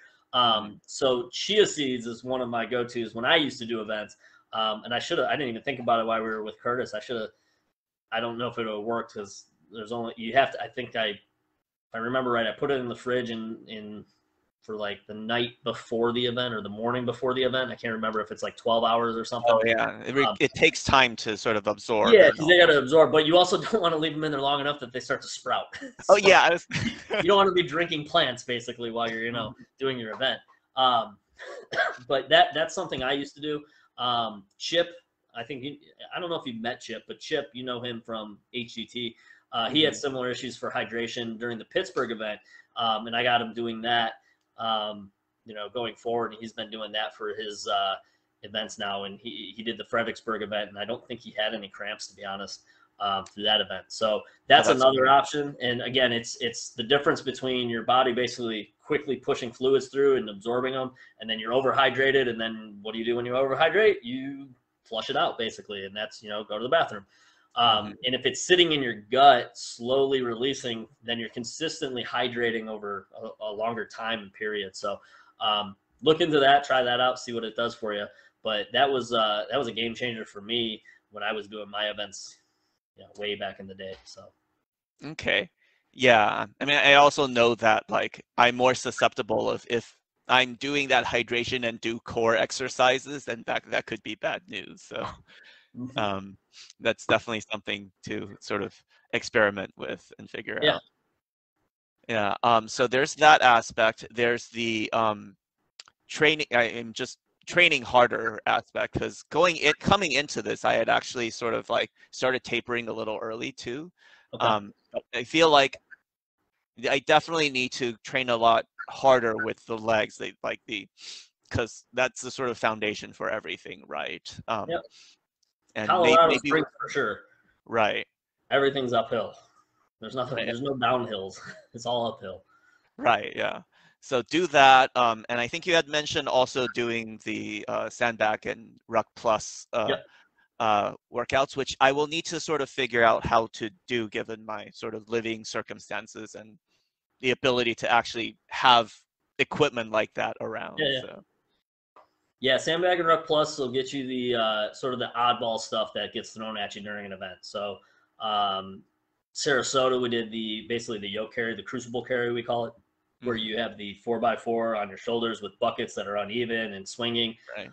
So chia seeds is one of my go-tos when I used to do events. And I didn't even think about it while we were with Curtis. I don't know if it would have worked because if I remember right, I put it in the fridge for like the night before the event or the morning before the event. I can't remember if it's like 12 hours or something.
Oh yeah, it takes time to sort of absorb.
Yeah, because they got to absorb, but you also don't want to leave them in there long enough that they start to sprout.
Oh yeah,
you don't want to be drinking plants basically while you're doing your event. But that's something I used to do. Chip, I don't know if you met Chip, but Chip, you know him from HGT. He had similar issues for hydration during the Pittsburgh event, and I got him doing that. Going forward, and he's been doing that for his events now. And he did the Fredericksburg event, and I don't think he had any cramps, to be honest, through that event. So that's another option. And again, it's the difference between your body basically quickly pushing fluids through and absorbing them, and then you're overhydrated. And then what do you do when you overhydrate? You flush it out basically, and that's go to the bathroom. And if it's sitting in your gut, slowly releasing, then you're consistently hydrating over a longer time period. So look into that, try that out, see what it does for you. But that was a game changer for me when I was doing my events, way back in the day. So. Okay.
Yeah. I mean, I also know that like I'm more susceptible if I'm doing that hydration and do core exercises, then that could be bad news. So. That's definitely something to sort of experiment with and figure out. Yeah. So there's that aspect. There's the training. I am just training harder aspect, because coming into this, I had actually sort of like started tapering a little early too.
Okay.
I feel like I definitely need to train a lot harder with the legs. Because that's the sort of foundation for everything, right?
Yep.
And
Colorado
maybe
Springs for sure.
Right.
Everything's uphill. There's nothing.
Right.
There's no downhills. It's all uphill.
Right. Yeah. So do that. And I think you had mentioned also doing the sandbag and ruck plus workouts, which I will need to sort of figure out how to do given my sort of living circumstances and the ability to actually have equipment like that around.
Yeah.
So.
Yeah, sandbag and ruck plus will get you the sort of the oddball stuff that gets thrown at you during an event. So Sarasota, we did basically the yoke carry, the crucible carry we call it, where you have the 4x4 on your shoulders with buckets that are uneven and swinging.
Right.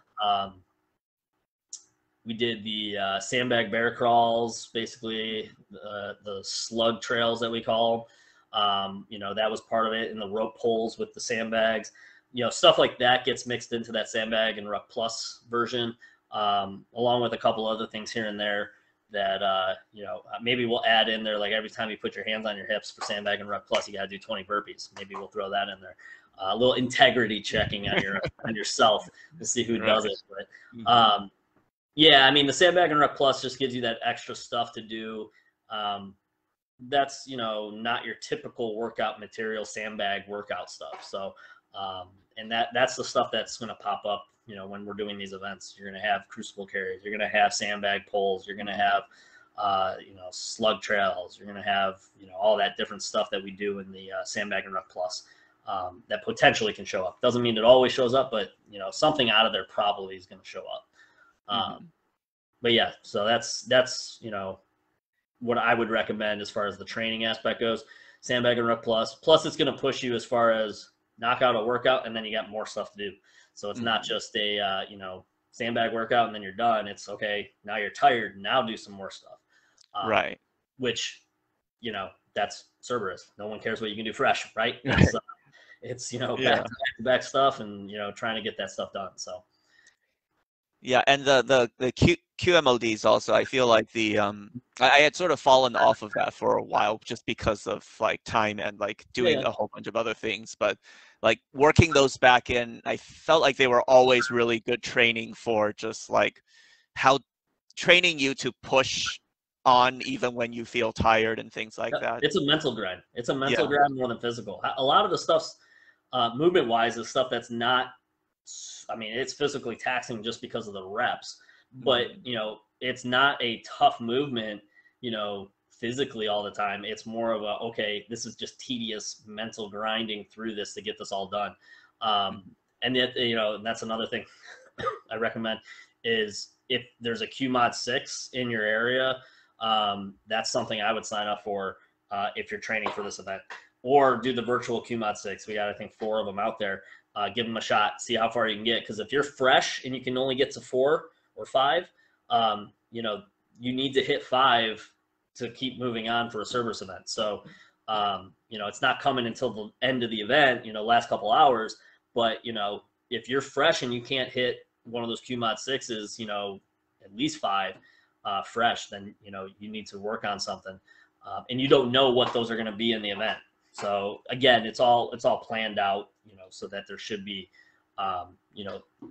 We did the sandbag bear crawls, basically the slug trails that we call them. That was part of it, and the rope pulls with the sandbags. Stuff like that gets mixed into that sandbag and ruck plus version, along with a couple other things here and there that, maybe we'll add in there. Like every time you put your hands on your hips for sandbag and ruck plus, you got to do 20 burpees. Maybe we'll throw that in there. A little integrity checking on on yourself to see who does it. But yeah, I mean, the sandbag and ruck plus just gives you that extra stuff to do. That's, not your typical workout material, sandbag workout stuff. So, and that's the stuff that's going to pop up, when we're doing these events. You're going to have crucible carries, you're going to have sandbag pulls, you're going to have, slug trails, you're going to have, all that different stuff that we do in the sandbag and ruck plus that potentially can show up. Doesn't mean it always shows up, but, something out of there probably is going to show up. But yeah, so that's, what I would recommend as far as the training aspect goes. Sandbag and ruck plus. Plus, it's going to push you as far as knock out a workout, and then you got more stuff to do. So it's not just a sandbag workout and then you're done. It's okay, now you're tired, now do some more stuff.
Right.
Which, that's Cerberus. No one cares what you can do fresh, right? It's back stuff and trying to get that stuff done. So.
Yeah, and the QMODs also, I feel like I had sort of fallen off of that for a while just because of like time and like doing a whole bunch of other things. But like working those back in, I felt like they were always really good training for just like how training you to push on even when you feel tired and things like that.
It's a mental grind. It's a mental grind more than physical. A lot of the stuff's movement wise is stuff that's not. I mean, it's physically taxing just because of the reps, but it's not a tough movement, physically all the time. It's more of okay, this is just tedious mental grinding through this to get this all done. And yet, and that's another thing I recommend is if there's a QMod 6 in your area, that's something I would sign up for if you're training for this event, or do the virtual QMod 6. We got, I think, 4 of them out there. Give them a shot, see how far you can get. Because if you're fresh and you can only get to 4 or 5, you need to hit 5 to keep moving on for a Cerberus event. So, it's not coming until the end of the event, last couple hours. But, if you're fresh and you can't hit one of those QMod 6s, at least 5 fresh, then, you need to work on something. And you don't know what those are going to be in the event. So again, it's all planned out, so that there should be,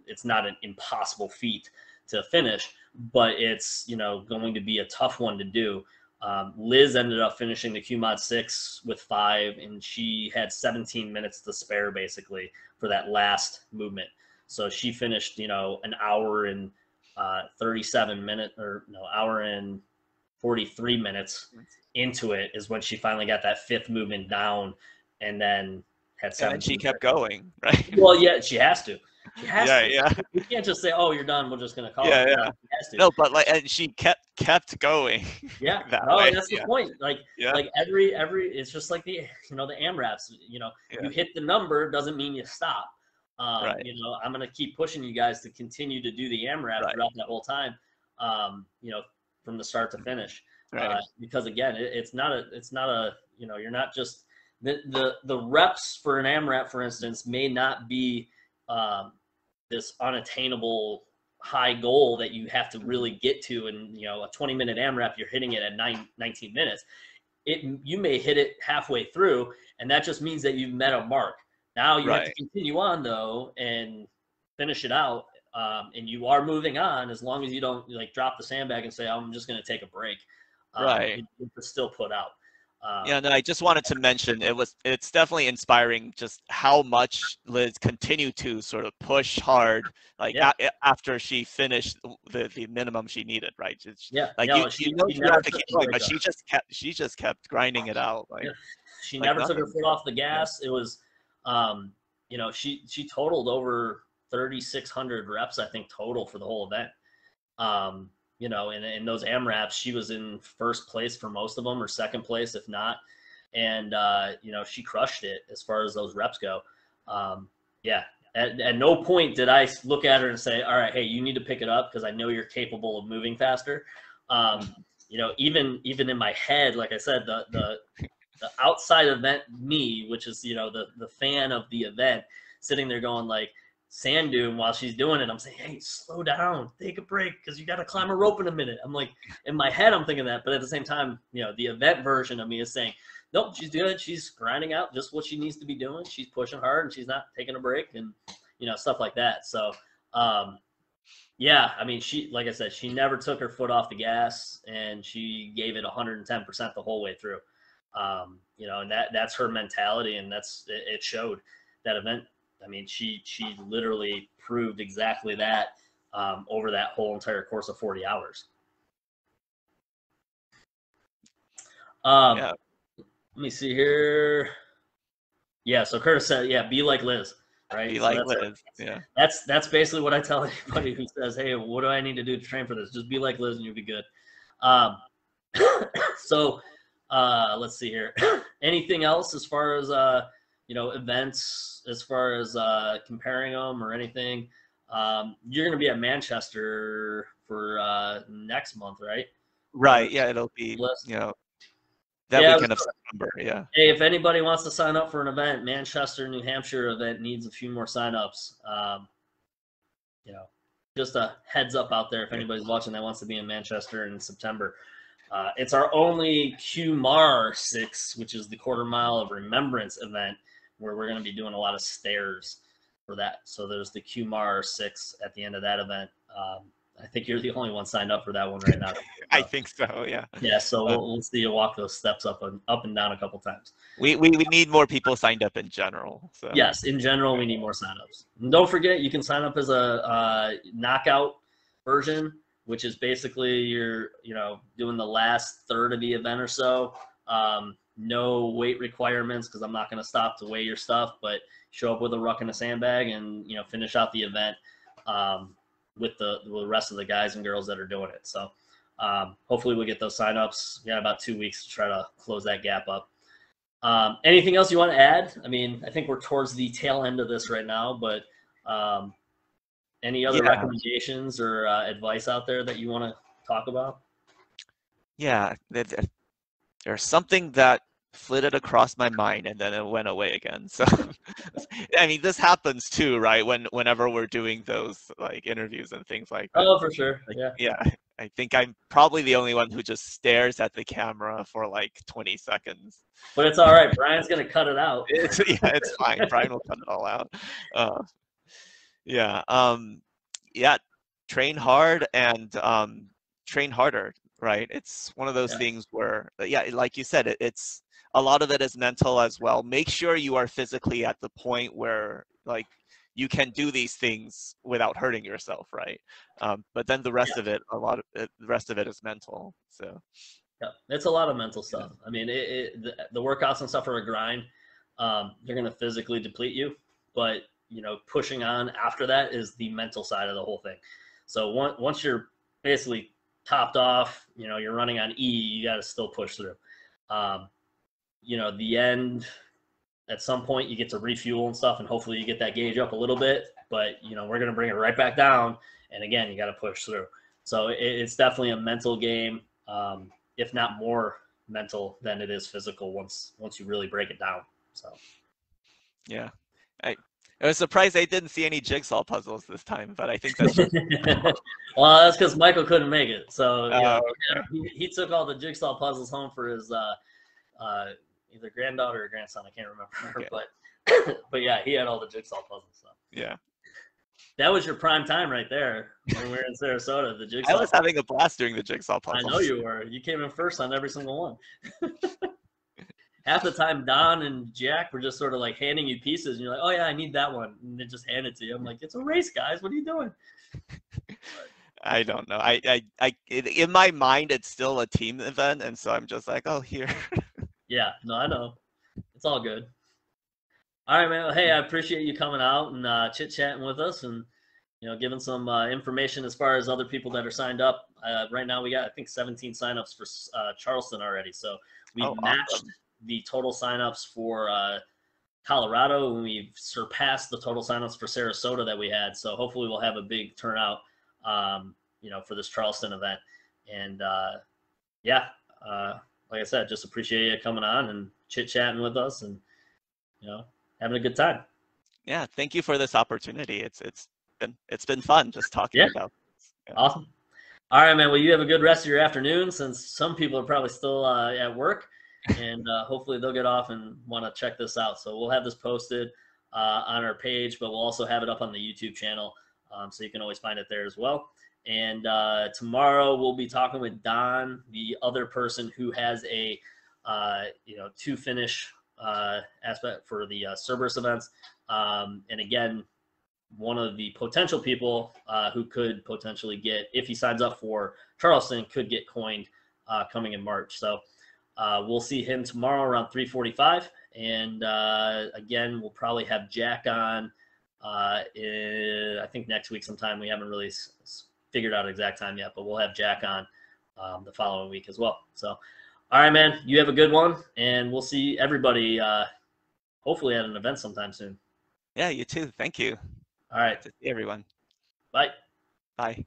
it's not an impossible feat to finish, but it's, going to be a tough one to do. Liz ended up finishing the QMod 6 with 5, and she had 17 minutes to spare basically for that last movement. So she finished, an hour and 37 minutes, or no, hour and 43 minutes into it is when she finally got that 5th movement down, and then had 7.
And she kept going, right?
Well, yeah, she has to. She has to.
Yeah.
You can't just say, "Oh, you're done. We're just gonna call it."
Yeah.
She has to.
No, but and she kept going.
Yeah. That's the point. Like every it's just like the the AMRAPs. You hit the number doesn't mean you stop.
Right.
I'm gonna keep pushing you guys to continue to do the AMRAP throughout that whole time. From the start to finish. Right. Because again, it's not a you're not just the reps for an AMRAP, for instance, may not be this unattainable high goal that you have to really get to. And a 20-minute AMRAP, you're hitting it at 19 minutes. You may hit it halfway through, and that just means that you've met a mark. Now you have to continue on though and finish it out. And you are moving on as long as you don't drop the sandbag and say, oh, I'm just going to take a break. It's still put out.
No, I just wanted to mention it's definitely inspiring just how much Liz continued to sort of push hard, after she finished the minimum she needed, right? She have to keep going, but she just kept grinding it out.
She never took her foot off the gas. It was, she totaled over 3,600 reps, I think, total for the whole event. In those AMRAPs, she was in first place for most of them, or second place, if not. And, she crushed it as far as those reps go. At no point did I look at her and say, all right, hey, you need to pick it up because I know you're capable of moving faster. Even in my head, like I said, the outside event me, which is, the fan of the event, sitting there going sand dune while she's doing it, I'm saying, hey, slow down, take a break, because you got to climb a rope in a minute. I'm like, in my head, I'm thinking that, but at the same time, the event version of me is saying, nope, she's good. She's grinding out just what she needs to be doing. She's pushing hard and she's not taking a break, and stuff like that. So, she, like I said, she never took her foot off the gas, and she gave it 110% the whole way through. And that's her mentality, and it showed that event. I mean, she literally proved exactly that over that whole entire course of 40 hours. Let me see here. Yeah, so Curtis said, be like Liz, right?
Be like Liz. Yeah.
That's basically what I tell anybody who says, hey, what do I need to do to train for this? Just be like Liz and you'll be good. So let's see here. Anything else as far as events, as far as comparing them or anything? You're going to be at Manchester for next month, right?
Right. Yeah, it'll be that weekend of September. Yeah.
Hey, if anybody wants to sign up for an event, Manchester, New Hampshire event needs a few more signups. Just a heads up out there if anybody's watching that wants to be in Manchester in September. It's our only QMAR 6, which is the quarter mile of remembrance event, where we're going to be doing a lot of stairs for that. So there's the QMAR 6 at the end of that event. I think you're the only one signed up for that one right now.
I think so, yeah.
Yeah, so we'll see you walk those steps up and down a couple times.
We need more people signed up in general. So.
Yes, in general, we need more signups. And don't forget, you can sign up as a knockout version, which is basically you're doing the last third of the event or so. no weight requirements because I'm not going to stop to weigh your stuff, but show up with a ruck and a sandbag and, you know, finish out the event with the rest of the guys and girls that are doing it. So hopefully we'll get those signups. We got about 2 weeks to try to close that gap up. Anything else you want to add? I mean, I think we're towards the tail end of this right now, but any other recommendations or advice out there that you want to talk about?
Yeah, there's something that flitted across my mind and then it went away again. So, I mean, this happens too, right? Whenever we're doing those like interviews and things like that.
Oh, for sure.
Like,
Yeah.
yeah. I think I'm probably the only one who just stares at the camera for like 20 seconds.
But it's all right. Brian's going to cut it out.
It's fine. Brian will cut it all out. Yeah. Train hard and train harder, right? It's one of those things where, yeah, like you said, it's a lot of it is mental as well. Make sure you are physically at the point where like you can do these things without hurting yourself, right? But then the rest of it, the rest of it is mental. So
yeah, it's a lot of mental stuff. I mean, the workouts and stuff are a grind. They're going to physically deplete you, but you know, pushing on after that is the mental side of the whole thing. So once you're basically topped off, you know, you're running on E, you got to still push through. You know, the end, at some point you get to refuel and stuff, and hopefully you get that gauge up a little bit, but you know, we're going to bring it right back down. And again, you got to push through. So it's definitely a mental game, if not more mental than it is physical once you really break it down. So,
yeah, I was surprised I didn't see any jigsaw puzzles this time, but I think that's just
well, that's because Michael couldn't make it. So you know,
okay.
he took all the jigsaw puzzles home for his either granddaughter or grandson. I can't remember,
Okay.
but yeah, he had all the jigsaw puzzles. So.
Yeah.
That was your prime time right there when we were in Sarasota. The jigsaw.
I was having a blast doing the jigsaw puzzles.
I know you were. You came in first on every single one. Half the time, Don and Jack were just sort of like handing you pieces, and you're like, "Oh yeah, I need that one," and they just hand it to you. I'm like, "It's a race, guys. What are you doing?"
I don't know. In my mind, it's still a team event, and so I'm just like, "Oh, here."
Yeah. No, I know. It's all good. All right, man. Well, hey, I appreciate you coming out and chit-chatting with us and, you know, giving some information as far as other people that are signed up. Right now we got, I think, 17 signups for Charleston already. So we've matched the total signups for Colorado, and we've surpassed the total signups for Sarasota that we had. So hopefully we'll have a big turnout, you know, for this Charleston event. And, like I said, just appreciate you coming on and chit-chatting with us and, you know, having a good time.
Yeah, thank you for this opportunity. It's been fun just talking about this.
Yeah. Awesome. All right, man. Well, you have a good rest of your afternoon, since some people are probably still at work, and hopefully they'll get off and want to check this out. So we'll have this posted on our page, but we'll also have it up on the YouTube channel, so you can always find it there as well. And tomorrow we'll be talking with Don, the other person who has a you know, to finish aspect for the Cerberus events. And again, one of the potential people who could potentially get, if he signs up for Charleston, could get coined coming in March. So we'll see him tomorrow around 3:45. And again, we'll probably have Jack on, I think next week sometime. We haven't really figured out exact time yet, but we'll have Jack on the following week as well. So, all right, man, you have a good one, and we'll see everybody hopefully at an event sometime soon.
Yeah, you too. Thank you.
All right.
Good to see everyone.
Bye.
Bye.